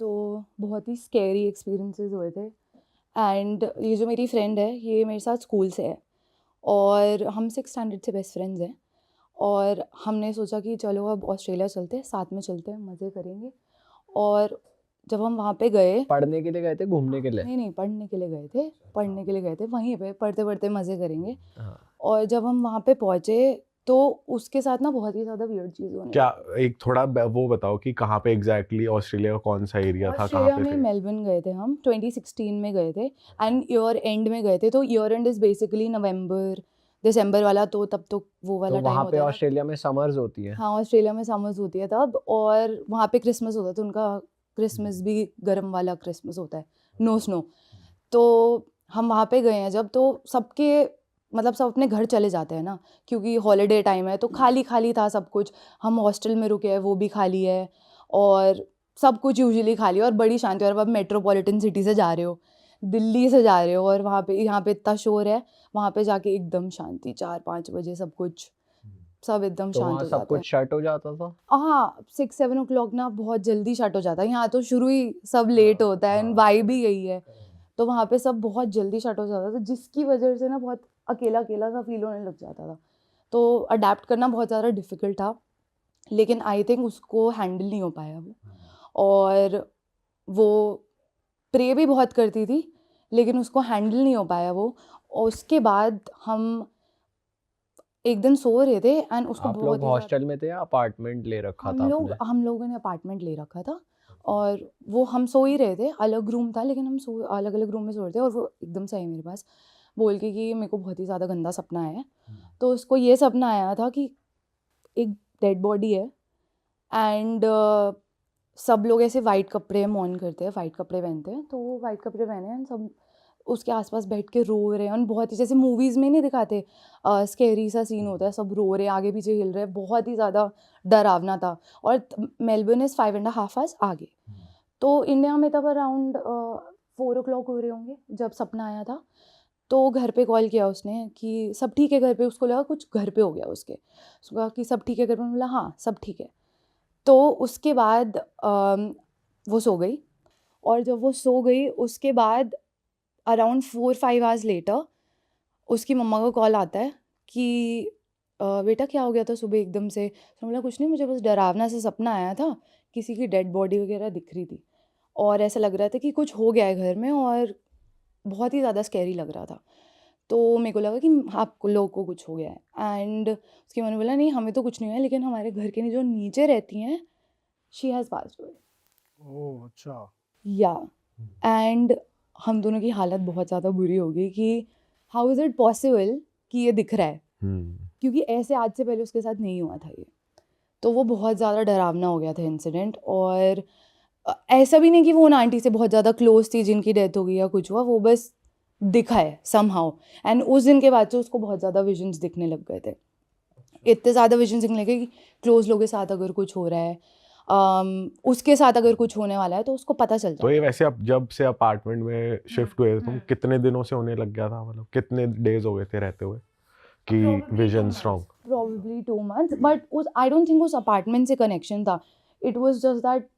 तो बहुत ही scary experiences हुए थे। एंड ये जो मेरी फ्रेंड है ये मेरे साथ स्कूल से है और हम 6th स्टैंडर्ड से बेस्ट फ्रेंड्स हैं। और हमने सोचा कि चलो अब ऑस्ट्रेलिया चलते हैं, साथ में चलते हैं, मज़े करेंगे। और जब हम वहाँ पे गए, पढ़ने के लिए गए थे, घूमने के लिए? नहीं पढ़ने के लिए गए थे, पढ़ने के लिए गए थे, वहीं पे पढ़ते पढ़ते मज़े करेंगे। हाँ। और जब हम वहाँ पे पहुँचे तो उसके साथ ना बहुत ही ज़्यादा वियर्ड चीज़ होने क्या लगी। एक थोड़ा वो बताओ कि कहाँ पे एग्जैक्टली ऑस्ट्रेलिया का कौन सा एरिया था, कहाँ ऑस्ट्रेलिया पे में थे? मेलबर्न गए थे हम, 2016 में गए थे एंड ईयर एंड में गए थे। तो ईयर एंड इज़ बेसिकली नवंबर दिसंबर वाला, तो तब तो वो वाला तो टाइम वहाँ पे होता है ना। ऑस्ट्रेलिया में समर्स होती है? हाँ, ऑस्ट्रेलिया में समर्स होती है तब, और वहाँ पे क्रिसमस होता है, तो उनका क्रिसमस भी गर्म वाला क्रिसमस होता है, नो स्नो। तो हम वहाँ पे गए हैं जब, तो सबके मतलब सब अपने घर चले जाते हैं ना, क्योंकि हॉलीडे टाइम है, तो खाली खाली था सब कुछ। हम हॉस्टल में रुके हैं, वो भी खाली है, और सब कुछ यूजुअली खाली है और बड़ी शांति। और अब आप मेट्रोपॉलिटन सिटी से जा रहे हो, दिल्ली से जा रहे हो, और वहाँ पे यहाँ पे इतना शोर है, वहाँ पे जाके एकदम शांति, 4-5 बजे सब कुछ सब एकदम तो शांत वहाँ हो सब जाते हैं। कुछ शट हो जाता था? हाँ, 6-7 o'clock ना बहुत जल्दी शट हो जाता है। यहाँ तो शुरू ही सब लेट होता है एंड वाइब ही यही है। तो वहाँ पे सब बहुत जल्दी शट हो जाता था, जिसकी वजह से ना बहुत अकेला-अकेला सा फ़ील होने लग जाता था। तो अडैप्ट करना बहुत ज़्यादा डिफ़िकल्ट था, लेकिन आई थिंक उसको हैंडल नहीं हो पाया वो। और वो प्रे भी बहुत करती थी, लेकिन उसको हैंडल नहीं हो पाया वो। और उसके बाद हम एक दिन सो रहे थे एंड उसको आप बहुत लोग ही ज़्यादा, हॉस्टल में थे या अपार्टमेंट ले रखा था आपने? हम लोगों ने अपार्टमेंट ले रखा था। और वो हम सो ही रहे थे, अलग रूम था, लेकिन हम सो अलग अलग रूम में सो रहे थे। और वो एकदम से आई मेरे पास बोल के कि मेरे को बहुत ही ज़्यादा गंदा सपना आया है। तो उसको ये सपना आया था कि एक डेड बॉडी है एंड सब लोग ऐसे वाइट कपड़े मौन करते हैं, वाइट कपड़े पहनते हैं, तो वो वाइट कपड़े पहने हैं, सब उसके आसपास बैठ के रो रहे हैं। और बहुत ही जैसे मूवीज़ में नहीं दिखाते, स्कैरी सा सीन होता है, सब रो रहे हैं, आगे पीछे हिल रहे हैं, बहुत ही ज़्यादा डरावना था। और मेलबर्न इज़ 5.5 आवर्स आगे। तो इंडिया में तब अराउंड 4 o'clock हो रहे होंगे जब सपना आया था। तो घर पे कॉल किया उसने कि सब ठीक है घर पे, उसको लगा कुछ घर पे हो गया उसके। उसको कहा कि सब ठीक है घर पे, मैंने बोला हाँ सब ठीक है। तो उसके बाद वो सो गई। और जब वो सो गई उसके बाद अराउंड 4-5 आवर्स लेटर उसकी मम्मा का कॉल आता है कि बेटा क्या हो गया था सुबह एकदम से। तो बोला कुछ नहीं, मुझे बस डरावना सा सपना आया था, किसी की डेड बॉडी वगैरह दिख रही थी और ऐसा लग रहा था कि कुछ हो गया है घर में, और बहुत ही ज़्यादा स्कैरी लग रहा था। तो मेरे को लगा कि आपको लोगों को कुछ हो गया है। एंड उसकी मम्मी ने बोला नहीं हमें तो कुछ नहीं हुआ है, लेकिन हमारे घर के जो नीचे रहती हैं शी हैज़ पास्ड अवे। ओह अच्छा। या एंड हम दोनों की हालत बहुत ज़्यादा बुरी हो गई कि हाउ इज़ इट पॉसिबल कि ये दिख रहा है, क्योंकि ऐसे आज से पहले उसके साथ नहीं हुआ था ये। तो वो बहुत ज़्यादा डरावना हो गया था इंसिडेंट। और ऐसा भी नहीं कि वो उन आंटी से बहुत ज़्यादा क्लोज थी जिनकी डेथ हो गई या कुछ हुआ, वो बस दिखा है समहाउ। एंड उस दिन के बाद से उसको बहुत ज़्यादा विजन्स दिखने लग गए थे, इतने ज़्यादा विजन्स दिखने लगे कि क्लोज लोगों के साथ अगर कुछ हो रहा है, उसके साथ अगर कुछ होने वाला है तो उसको पता चल तो ये जाता है। वैसे अब जब से अपार्टमेंट में शिफ्ट हुए तुम कितने दिनों से होने लग गया था, मतलब कितने डेज हो गए थे रहते हुए कि vision strong? Probably 2 months, but I don't think उस अपार्टमेंट से कनेक्शन था। It was just that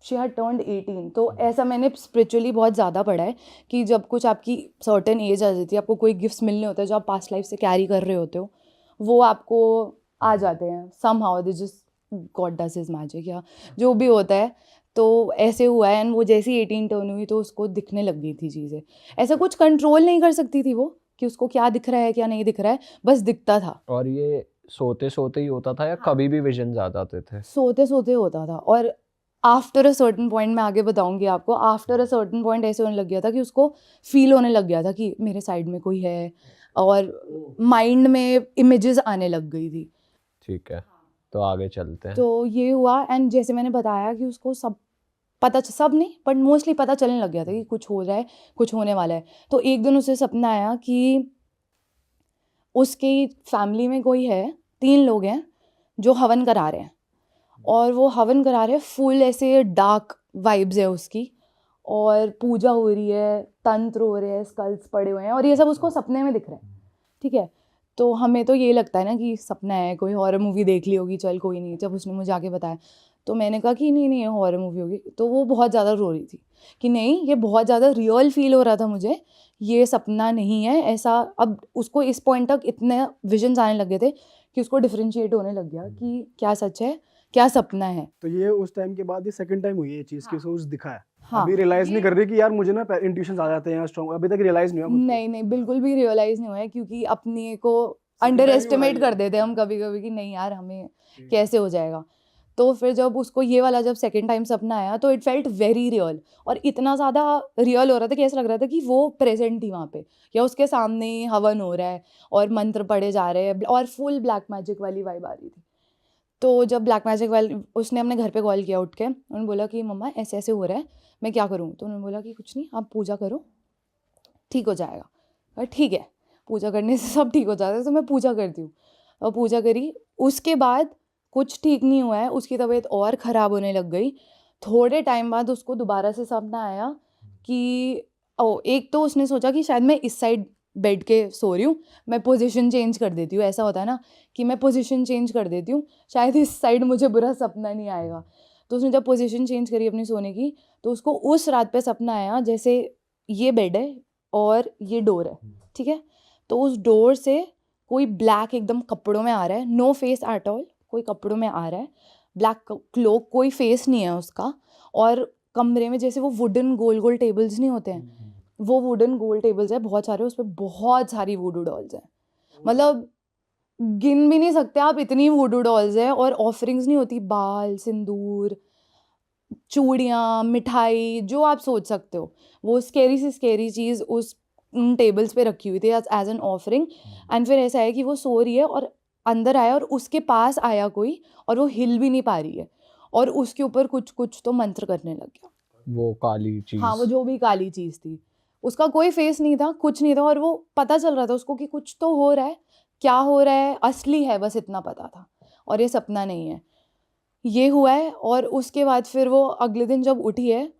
she had turned 18। तो ऐसा मैंने स्पिरिचुअली बहुत ज़्यादा पढ़ा है कि जब कुछ आपकी सर्टेन एज आ जाती है, आपको कोई गिफ्ट्स मिलने होते हैं जो आप पास्ट लाइफ से कैरी कर रहे होते हो, वो आपको आ जाते हैं somehow, they just God does his magic या जो भी होता है। तो ऐसे हुआ है एंड वो जैसे ही 18 टर्न हुई तो उसको दिखने लग गई थी चीज़ें। ऐसा कुछ कंट्रोल नहीं कर सकती थी वो कि उसको क्या दिख रहा है क्या नहीं दिख रहा है, बस दिखता था। और ये सोते सोते ही होता था या कभी भी विजन्स आ जाते थे? सोते सोते होता था। और आफ्टर अ सर्टेन पॉइंट, मैं आगे बताऊंगी आपको, आफ्टर अ सर्टेन पॉइंट ऐसे होने लग गया था कि उसको फील होने लग गया था कि मेरे साइड में कोई है, और माइंड में इमेजेस आने लग गई थी। ठीक है, तो आगे चलते हैं। तो ये हुआ एंड जैसे मैंने बताया कि उसको सब सब नहीं बट मोस्टली पता चलने लग गया था कि कुछ हो रहा है, कुछ होने वाला है। तो एक दिन उसे सपना आया कि उसकी फैमिली में कोई है, 3 लोग हैं जो हवन करा रहे हैं, और वो हवन करा रहे हैं, फुल ऐसे डार्क वाइब्स है उसकी, और पूजा हो रही है, तंत्र हो रहे हैं, स्कल्स पड़े हुए हैं, और ये सब उसको सपने में दिख रहा है। ठीक है, तो हमें तो ये लगता है ना कि सपना है, कोई हॉरर मूवी देख ली होगी, चल कोई नहीं। जब उसने मुझे आके बताया तो मैंने कहा कि नहीं नहीं ये हॉरर मूवी होगी। तो वो बहुत ज़्यादा रो रही थी कि नहीं ये बहुत ज़्यादा रियल फील हो रहा था मुझे, ये सपना नहीं है ऐसा। अब उसको इस पॉइंट तक इतने विजन्स आने लगे थे कि उसको डिफरेंशिएट होने लग गया कि क्या सच है क्या सपना है। तो ये उस टाइम के बाद ये सेकंड टाइम हुई है ये चीज कि उसको कुछ दिखा है। हाँ अभी रियलाइज नहीं ये- कर रही कि यार मुझे ना इंट्यूशंस आ जाते हैं या स्ट्रॉन्ग, अभी तक रियलाइज नहीं हुआ खुद को। नहीं नहीं बिल्कुल भी रियलाइज नहीं हुआ है, क्योंकि अपने को Second अंडर time ही हो एस्टिमेट रहा कर है ये। देते हैं हम कभी कभी कि नहीं यार हमें कैसे हो जाएगा। तो फिर जब उसको ये वाला जब सेकंड टाइम सपना आया तो इट फेल्ट वेरी रियल, और इतना ज़्यादा रियल हो रहा था कि ऐसा लग रहा था कि वो प्रेजेंट थी वहाँ पे, या उसके सामने हवन हो रहा है और मंत्र पढ़े जा रहे हैं, और फुल ब्लैक मैजिक वाली वाइब आ रही थी। तो जब ब्लैक मैजिक वाली उसने अपने घर पे कॉल किया उठ के, उन्होंने बोला कि मम्मा ऐसे ऐसे हो रहा है मैं क्या करूँ। तो उन्होंने बोला कि कुछ नहीं आप पूजा करो ठीक हो जाएगा। और ठीक है पूजा करने से सब ठीक हो जाता है, तो मैं पूजा करती हूँ। और पूजा करी, उसके बाद कुछ ठीक नहीं हुआ है, उसकी तबीयत और ख़राब होने लग गई। थोड़े टाइम बाद उसको दोबारा से सपना आया कि एक तो उसने सोचा कि शायद मैं इस साइड बेड के सो रही हूँ, मैं पोजीशन चेंज कर देती हूँ, ऐसा होता है ना कि मैं पोजीशन चेंज कर देती हूँ शायद इस साइड मुझे बुरा सपना नहीं आएगा। तो उसने जब पोजीशन चेंज करी अपनी सोने की, तो उसको उस रात पे सपना आया जैसे ये बेड है और ये डोर है, ठीक है। तो उस डोर से कोई ब्लैक एकदम कपड़ों में आ रहा है, नो फेस एट ऑल, कोई कपड़ों में आ रहा है, ब्लैक क्लोक, कोई फेस नहीं है उसका। और कमरे में जैसे वो वुडन गोल गोल टेबल्स नहीं होते हैं, वो वुडन गोल टेबल्स है बहुत सारे, उस पर बहुत सारी वुडू डॉल्स हैं, मतलब गिन भी नहीं सकते आप इतनी वुडू डॉल्स है। और ऑफरिंग्स नहीं होती, बाल सिंदूर चूड़ियाँ मिठाई जो आप सोच सकते हो, वो स्केरी से स्केरी चीज़ उस उन टेबल्स पे रखी हुई थी एज एन ऑफरिंग। एंड फिर ऐसा है कि वो सो रही है और अंदर आया और उसके पास आया कोई, और वो हिल भी नहीं पा रही है, और उसके ऊपर कुछ कुछ तो मंत्र करने लग गया। वो काली चीज। हाँ वो जो भी काली चीज़ थी, उसका कोई फेस नहीं था कुछ नहीं था, और वो पता चल रहा था उसको कि कुछ तो हो रहा है, क्या हो रहा है असली है बस इतना पता था, और ये सपना नहीं है। ये हुआ है, और उसके बाद फिर वो अगले दिन जब उठी है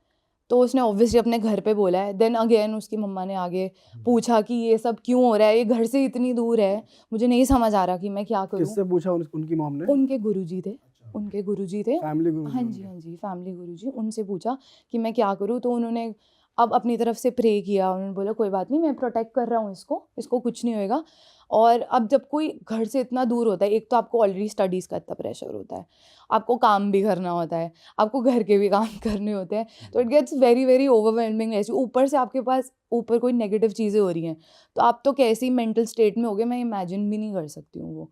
तो उसने ऑब्वियसली अपने घर पे बोला है। देन अगेन उसकी मम्मा ने आगे पूछा कि ये सब क्यों हो रहा है, ये घर से इतनी दूर है, मुझे नहीं समझ आ रहा कि मैं क्या करूँ। किससे पूछा उनकी मॉम ने? उनके गुरुजी थे, उनके गुरुजी थे, फैमिली गुरु हाँ जी हाँ जी फैमिली गुरुजी, उनसे पूछा कि मैं क्या करूँ। तो उन्होंने अब अपनी तरफ से प्रे किया, उन्होंने बोला कोई बात नहीं मैं प्रोटेक्ट कर रहा हूँ इसको, इसको कुछ नहीं होएगा। और अब जब कोई घर से इतना दूर होता है, एक तो आपको ऑलरेडी स्टडीज़ का इतना प्रेशर होता है, आपको काम भी करना होता है, आपको घर के भी काम करने होते हैं, तो it gets very very overwhelming. ऐसे ऊपर से आपके पास ऊपर कोई नेगेटिव चीज़ें हो रही हैं, तो आप तो कैसी मेंटल स्टेट में हो गए मैं इमेजिन भी नहीं कर सकती हूँ वो।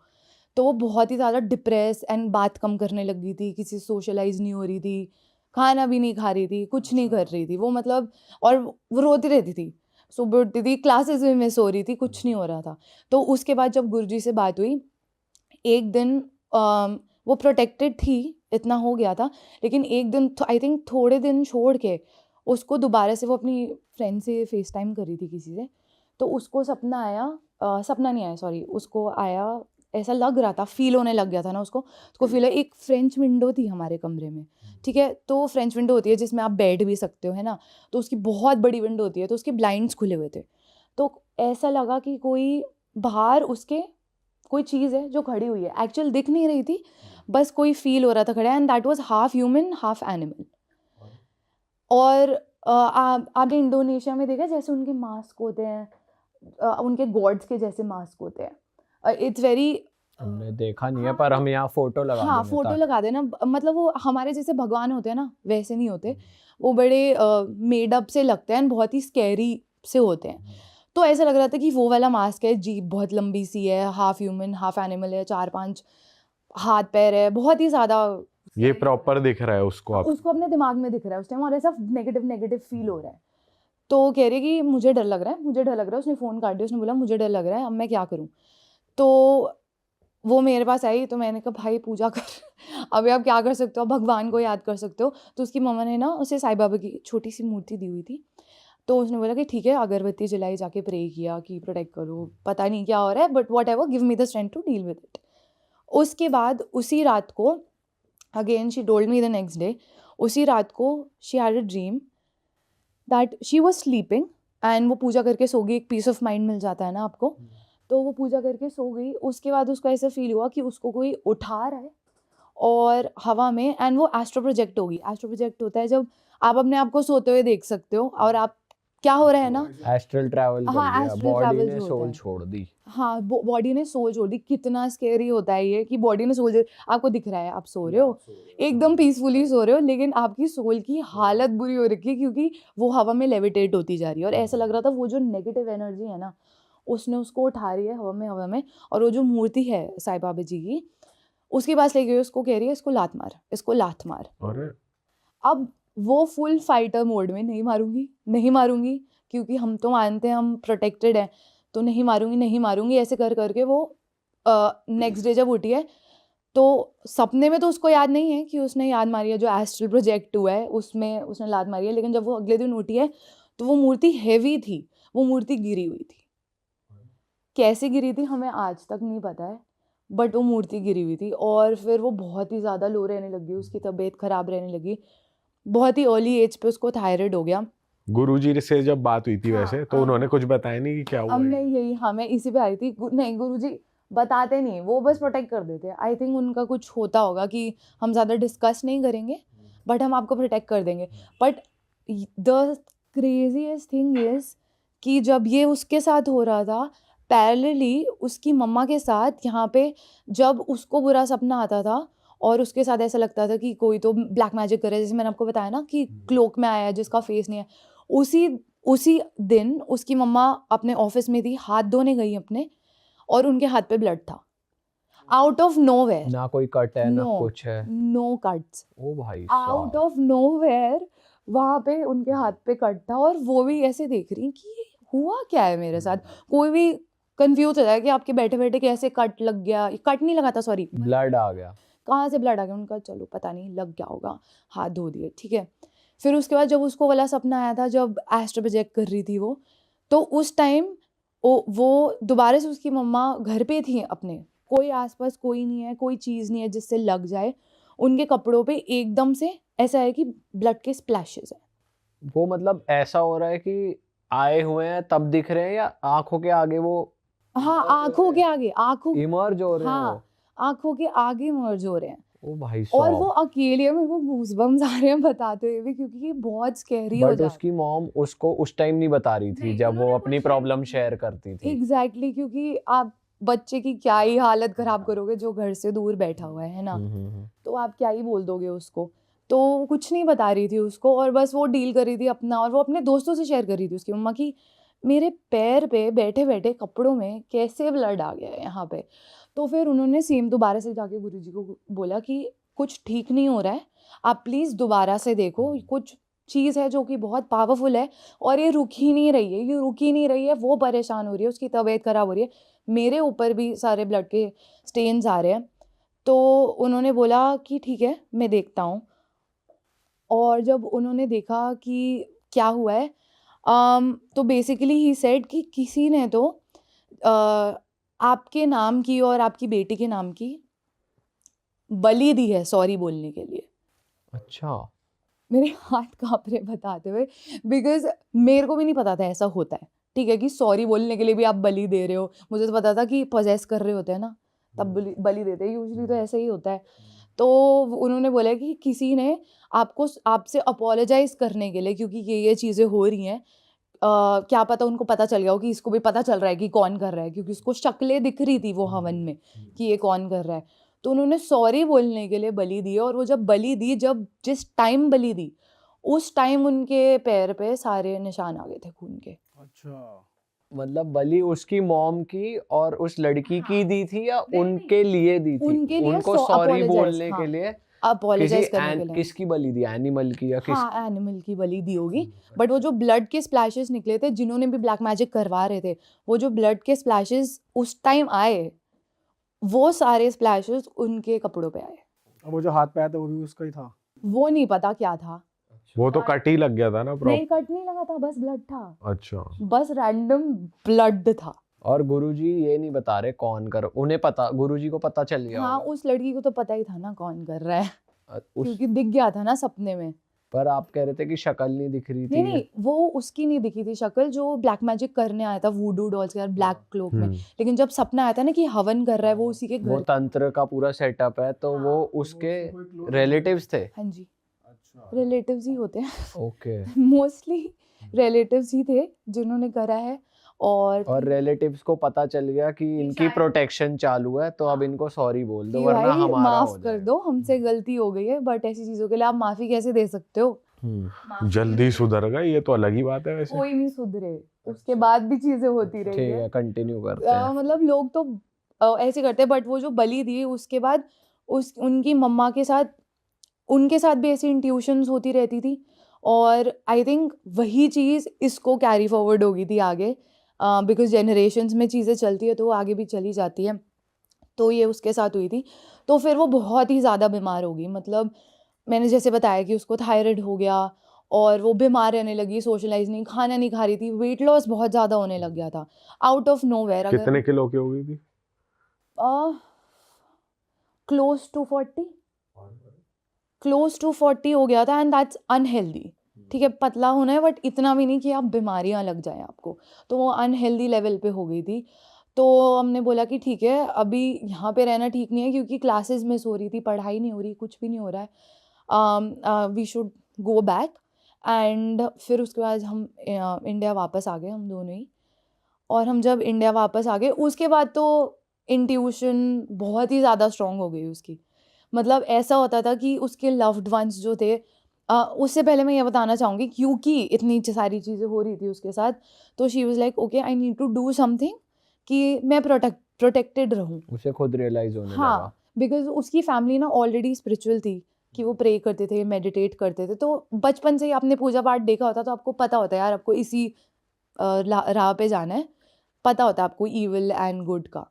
तो वो बहुत ही ज़्यादा डिप्रेस एंड बात कम करने लग गई थी, किसी से सोशलाइज नहीं हो रही थी, खाना भी नहीं खा रही थी, कुछ नहीं कर रही थी वो, मतलब और वो रोती रहती थी, सुबह उठती थी क्लासेस में मिस हो रही थी, कुछ नहीं हो रहा था। तो उसके बाद जब गुरुजी से बात हुई एक दिन, वो प्रोटेक्टेड थी इतना हो गया था, लेकिन एक दिन आई थिंक थोड़े दिन छोड़ के उसको दोबारा से वो अपनी फ्रेंड से फेस टाइम कर रही थी किसी से, तो उसको सपना आया, सपना नहीं आया सॉरी, उसको आया ऐसा लग रहा था, फील होने लग गया था ना उसको फील है। एक फ्रेंच विंडो थी हमारे कमरे में, ठीक है, तो फ्रेंच विंडो होती है जिसमें आप बैठ भी सकते हो है ना, तो उसकी बहुत बड़ी विंडो होती है, तो उसके ब्लाइंड्स खुले हुए थे। तो ऐसा लगा कि कोई बाहर उसके कोई चीज़ है जो खड़ी हुई है, एक्चुअल दिख नहीं रही थी, बस कोई फील हो रहा था खड़ा, and that was half human half animal. और आपने इंडोनेशिया में देखा जैसे उनके मास्क होते हैं, उनके गॉड्स के जैसे मास्क होते हैं, इट्स वेरी, हमने देखा नहीं है पर हम यहाँ फोटो लगा हाँ देंगे फोटो ताकि- लगा देना, मतलब वो हमारे जैसे भगवान होते हैं ना वैसे नहीं होते, वो बड़े मेड अप से लगते हैं, बहुत ही स्कैरी से होते हैं। तो ऐसा लग रहा था कि वो वाला मास्क है, जीभ बहुत लंबी सी है, हाफ ह्यूमन हाफ एनिमल है, 4-5 हाथ पैर है, बहुत ही ज़्यादा ये प्रॉपर दिख रहा है उसको आप? उसको अपने दिमाग में दिख रहा है उस टाइम, और ऐसा नेगेटिव नेगेटिव फील हो रहा है। तो कह रही है कि मुझे डर लग रहा है, मुझे डर लग रहा है, उसने फ़ोन काट दिया, उसने बोला मुझे डर लग रहा है, अब मैं क्या करूँ। तो वो मेरे पास आई, तो मैंने कहा भाई पूजा कर अभी आप क्या कर सकते हो, भगवान को याद कर सकते हो। तो उसकी मम्मा ने ना उसे साईं बाबा की छोटी सी मूर्ति दी हुई थी, तो उसने बोला कि ठीक है, अगरबत्ती जलाई, जाके प्रे किया कि प्रोटेक्ट करो, पता नहीं क्या हो रहा है but whatever, give me the strength to deal with it. उसके बाद उसी रात को again she told me the next day, उसी रात को she had a dream that she was sleeping, and वो पूजा करके सो गई, एक पीस ऑफ माइंड मिल जाता है ना आपको, तो वो पूजा करके सो गई। उसके बाद उसको ऐसा फील हुआ कि उसको कोई उठा रहा है और हवा में, एंड वो एस्ट्रो प्रोजेक्ट होगी। एस्ट्रो प्रोजेक्ट होता है जब आप अपने आप को सोते हुए देख सकते हो और आप क्या हो रहा है ना, एस्ट्रल ट्रैवल कर हाँ, लिया, astral बॉडी travel ने जो होता सोल है। छोड़ दी। हाँ, बॉडी ने सोल छोड़ दी। कितना स्केरी होता है ये कि बॉडी ने सोल, आपको दिख रहा है आप सो रहे हो, एकदम पीसफुली सो रहे हो, लेकिन आपकी सोल की हालत बुरी हो रखी है क्योंकि वो हवा में लेविटेट होती जा रही है और ऐसा लग रहा था वो जो नेगेटिव एनर्जी है ना उसने उसको उठा रही है हवा में। और वो जो मूर्ति है साईं बाबा जी की, उसके पास ले गई, उसको कह रही है इसको लात मार, इसको लात मार। अरे अब वो फुल फाइटर मोड में, नहीं मारूंगी क्योंकि हम तो मानते हैं हम प्रोटेक्टेड हैं, तो नहीं मारूंगी ऐसे कर करके वो नेक्स्ट डे जब उठी है तो सपने में तो उसको याद नहीं है कि उसने याद मारी है, जो एस्ट्रल प्रोजेक्ट हुआ है उसमें उसने लात मारी है, लेकिन जब वो अगले दिन उठी है तो वो मूर्ति हैवी थी, वो मूर्ति गिरी हुई थी। कैसे गिरी थी हमें आज तक नहीं पता है, बट वो मूर्ति गिरी हुई थी। और फिर वो बहुत ही ज़्यादा लो रहने लगी, उसकी तबीयत ख़राब रहने लगी, बहुत ही अर्ली एज पे उसको थायराइड हो गया। गुरुजी से जब बात हुई थी हाँ, वैसे तो हाँ। उन्होंने कुछ बताया नहीं कि क्या हुआ अब है? मैं यही, हाँ, मैं इसी पे आ रही थी। नहीं, गुरुजी बताते नहीं, वो बस प्रोटेक्ट कर देते हैं। आई थिंक उनका कुछ होता होगा कि हम ज़्यादा डिस्कस नहीं करेंगे, बट हम आपको प्रोटेक्ट कर देंगे। But the craziest thing is कि जब ये उसके साथ हो रहा था, पैरेलली उसकी मम्मा के साथ यहाँ पे जब उसको बुरा सपना आता था और उसके साथ ऐसा लगता था कि कोई तो ब्लैक मैजिक कर रहा है, जैसे मैंने आपको बताया ना कि क्लोक में आया है जिसका फेस नहीं है, उसी दिन उसकी मम्मा अपने ऑफिस में थी, हाथ धोने गई अपने, और उनके हाथ पे ब्लड था आउट ऑफ नोवेयर। ना कोई कट है ना नो, कुछ है। नो कट्स, ओ भाई आउट साहब। ऑफ नोवेयर वहां पे उनके हाथ पे कट था। और वो भी ऐसे देख रही कि ये हुआ क्या है मेरे साथ। कोई भी कंफ्यूज हो जाए कि आपके बैठे बैठे कैसे कट लग गया, कट नहीं लगा था, सॉरी, ब्लड आ गया। कहाँ से ब्लड आ गया। उनका चलो पता नहीं, लग गया होगा, हाथ धो दिए, ठीक है। फिर उसके बाद जब उसको वाला सपना आया था जब एस्ट्रो प्रोजेक्ट कर रही थी वो, तो उस टाइम वो दोबारा से उसकी मम्मा घर पे थी अपने, कोई आसपास कोई नहीं है, कोई चीज़ नहीं है जिससे लग जाए। उनके कपड़ों पे एकदम से ऐसा है कि ब्लड के स्प्लैशेस है। वो मतलब ऐसा हो रहा है कि आए हुए हैं तब दिख रहे हैं या आंखों के आगे वो हाँ, आंखों के आगे, आंखों, इमर्ज हो रहे हैं हाँ, वो। आंखों के आगे मर्ज हो रहे हैं। ओ भाई और वो साहब। अकेले, मेरे को गूज़बम्स आ रहे हैं बताते हुए भी, क्योंकि ये बहुत स्कैरी हो बट जाता उसकी मॉम उसको उस टाइम नहीं बता रही थी नहीं, जब उन्होंने वो कुछ अपनी शेयर प्रॉब्लम नहीं शेयर करती थी। एग्जैक्टली, क्योंकि आप बच्चे की क्या ही हालत खराब करोगे जो घर से दूर बैठा हुआ है ना, हम्म। तो आप क्या ही बोल दोगे उसको। तो वो कुछ नहीं बता रही थी उसको, और बस वो डील कर रही थी अपना, और वो अपने दोस्तों से शेयर कर रही थी उसकी मम्मा की मेरे पैर पे बैठे बैठे कपड़ों में कैसे ब्लड आ गया है यहाँ पे। तो फिर उन्होंने सेम दोबारा से जाके गुरुजी को बोला कि कुछ ठीक नहीं हो रहा है, आप प्लीज़ दोबारा से देखो, कुछ चीज़ है जो कि बहुत पावरफुल है और ये रुक ही नहीं रही है, ये रुक ही नहीं रही है। वो परेशान हो रही है, उसकी तबीयत ख़राब हो रही है, मेरे ऊपर भी सारे ब्लड के स्टेन्स आ रहे हैं। तो उन्होंने बोला कि ठीक है, मैं देखता हूँ। और जब उन्होंने देखा कि क्या हुआ है, तो बेसिकली ही सेड कि किसी ने तो आपके नाम की और आपकी बेटी के नाम की बलि दी है सॉरी बोलने के लिए। अच्छा। मेरे हाथ काँप रहे बताते हुए, बिकॉज़ मेरे को भी नहीं पता था ऐसा होता है, ठीक है, कि सॉरी बोलने के लिए भी आप बलि दे रहे हो। मुझे तो पता था कि पॉसेस कर रहे होते हैं ना, तब बलि देते हैं, यूजुअली तो ऐसा ही होता है। तो उन्होंने बोला कि किसी ने आपसे अपोलोजाइज़ करने के लिए, क्योंकि ये चीज़ें हो रही हैं, क्या पता उनको पता चल गया हो कि इसको भी पता चल रहा है कि कौन कर रहा है, क्योंकि उसको शक्लें दिख रही थी वो हवन में कि ये कौन कर रहा है। तो उन्होंने सॉरी बोलने के लिए बलि दी, और वो जब बलि दी, जिस टाइम बलि दी, उस टाइम उनके पैर पे सारे निशान आ गए थे खून के। अच्छा, मतलब बलि उसकी मॉम की और उस लड़की की हाँ। दी थी या नहीं, उनके लिए दी थी? उनके लिए उनको सॉरी apologize, बोलने हाँ, के लिए अपोलोजाइज़ करने के लिए। किसकी बलि दी? एनिमल की या किस? हाँ, एनिमल की बलि दी होगी, बट वो जो ब्लड के स्प्लैशेस निकले थे, जिन्होंने भी ब्लैक मैजिक करवा रहे थे, वो जो ब्लड के स्प्लैशेस उस टाइम आए, वो सारे स्प्लैशेस उनके कपड़ों पे आए। अब वो जो हाथ पे आया था वो भी उसका ही था। वो नहीं पता क्या था। वो तो कट ही लग गया था ना नहीं, कट नहीं लगा था, बस ब्लड था, अच्छा। बस रैंडम ब्लड था। और गुरुजी ये नहीं बता रहे कौन कर, उन्हें पता, गुरुजी को पता चल गया हाँ, होगा। उस लड़की को तो पता ही था ना कौन कर रहा है, उस क्योंकि दिख गया था ना सपने में। पर आप कह रहे थे कि शक्ल नहीं दिख रही नहीं थी। नहीं, वो उसकी नहीं दिखी थी शक्ल, जो ब्लैक मैजिक करने आया था वुडू डॉल्स के साथ ब्लैक क्लोक में। लेकिन जब सपना आया था ना कि हवन कर रहा है, वो उसी के वो घर। तंत्र का पूरा सेटअप है, तो वो उसके रिलेटिव्स थे। हाँ जी, रिलेटिव्स ही होते हैं ओके। मोस्टली रिलेटिव्स ही थे जिन्होंने करा है। और रिलेटिव्स को पता चल गया कि इनकी प्रोटेक्शन चालू है, तो अब इनको सॉरी बोल दो कि वरना भाई हमारा माफ हो कर जाएगा। दो, हमसे गलती हो गई है, बट ऐसी चीजों के लिए आप माफी कैसे दे सकते हो? जल्दी सुधर गए, ये तो अलग ही बात है वैसे। कोई नहीं सुधरे, उसके बाद भी चीजें होती रही ठीक है। है, कंटिन्यू करते हैं। मतलब लोग तो ऐसे करते हैं, बट वो जो बलि दी उसके बाद उनकी मम्मा के साथ, उनके साथ भी ऐसी इंट्यूशंस होती रहती थी। और आई थिंक वही चीज़ इसको कैरी फॉरवर्ड होगी थी आगे, बिकॉज जनरेशन्स में चीज़ें चलती है तो वो आगे भी चली जाती है। तो ये उसके साथ हुई थी। तो फिर वो बहुत ही ज़्यादा बीमार हो गई, मतलब मैंने जैसे बताया कि उसको थायराइड हो गया और वो बीमार रहने लगी, सोशलाइज नहीं, खाना नहीं खा रही थी, वेट लॉस बहुत ज़्यादा होने लग गया था आउट ऑफ नोवेयर। कितने किलो की हो गई थी? क्लोज टू 40, क्लोज टू 40 हो गया था, एंड दैट्स अनहेल्दी। ठीक है, पतला होना है बट इतना भी नहीं कि आप बीमारियां लग जाएं आपको, तो वो अनहेल्दी लेवल पे हो गई थी। तो हमने बोला कि ठीक है, अभी यहाँ पे रहना ठीक नहीं है, क्योंकि क्लासेस मिस हो रही थी, पढ़ाई नहीं हो रही, कुछ भी नहीं हो रहा है, we should go back. And फिर उसके बाद हम इंडिया वापस आ गए, हम दोनों ही। और हम जब इंडिया वापस आ गए उसके बाद तो इंट्यूशन बहुत ही ज़्यादा स्ट्रांग हो गई उसकी। मतलब ऐसा होता था कि उसके लव्ड वंस जो थे, उससे पहले मैं ये बताना चाहूँगी, क्योंकि इतनी सारी चीज़ें हो रही थी उसके साथ, तो she was like okay, I need to do something कि मैं प्रोटेक्टेड रहूँ। उसे खुद रियलाइज होने लगा। हाँ, बिकॉज उसकी फैमिली ना ऑलरेडी स्पिरिचुअल थी, कि वो प्रे करते थे, मेडिटेट करते थे। तो बचपन से ही आपने पूजा पाठ देखा होता, तो आपको पता होता है यार आपको इसी राह पे जाना है, पता होता है आपको इविल एंड गुड का।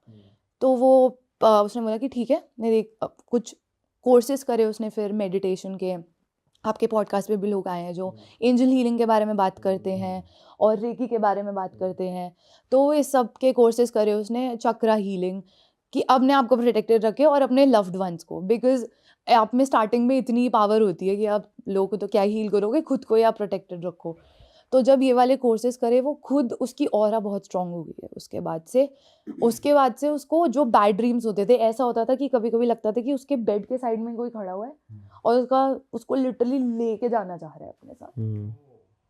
तो वो उसने बोला कि ठीक है, मेरे कुछ कोर्सेज करे उसने, फिर मेडिटेशन के। आपके पॉडकास्ट पे भी लोग आए हैं जो एंजल हीलिंग के बारे में बात करते हैं और रेकी के बारे में बात करते हैं। तो इस सब के कोर्सेज करे उसने, चक्रा हीलिंग, कि अपने आप को प्रोटेक्टेड रखे और अपने लव्ड वंस को, बिकॉज आप में स्टार्टिंग में इतनी पावर होती है कि आप लोगों को तो क्या हील करोगे, खुद को ही आप प्रोटेक्टेड रखो। तो जब ये वाले कोर्सेज करे, वो खुद उसकी ऑरा बहुत स्ट्रांग हो गई है उसके बाद से उसको जो बैड ड्रीम्स होते थे, ऐसा होता था कि कभी कभी लगता था कि उसके बेड के साइड में कोई खड़ा हुआ है और उसको लिटरली लेके जाना चाह रहा है अपने साथ।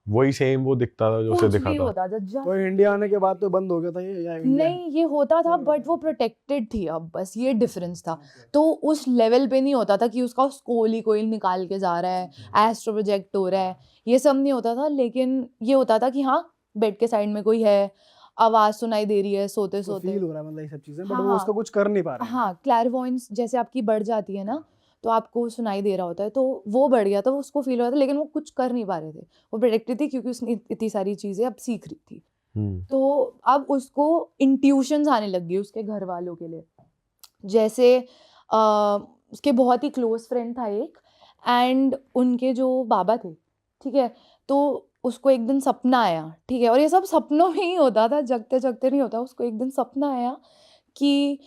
वही सेम वो दिखता था जो उसे कुछ दिखा भी था। होता था तो इंडिया आने के बाद तो बंद हो गया था ये, या इंडिया? नहीं, ये होता था बट वो प्रोटेक्टेड थी, अब बस ये डिफरेंस था। तो उस लेवल पे नहीं होता था कि उसका स्कोल ही कोई निकाल के जा रहा है, एस्ट्रो प्रोजेक्ट हो रहा है, ये सब नहीं होता था। लेकिन ये होता था कि हाँ, बेड के साइड में कोई है, आवाज सुनाई दे रही है सोते तो सोते। फील हो रहा है मतलब ये सब चीजें, बट हाँ, वो उसका कुछ कर नहीं पा रहे हैं। हाँ, क्लैरवॉयंस जैसे आपकी बढ़ जाती है ना, तो आपको सुनाई दे रहा होता है, तो वो बढ़ गया था, वो उसको फील हो रहा था, लेकिन वो कुछ कर नहीं पा रहे थे। वो प्रोटेक्टेड थी क्योंकि उसने इतनी सारी चीजें अब सीख रही थी। तो अब उसको इंट्यूशंस आने लग गई उसके घर वालों के लिए। जैसे उसके बहुत ही क्लोज फ्रेंड था एक, एंड उनके जो बाबा थे, ठीक है, तो उसको एक दिन सपना आया, ठीक है, और ये सब सपनों में ही होता था, जगते जगते नहीं होता। उसको एक दिन सपना आया कि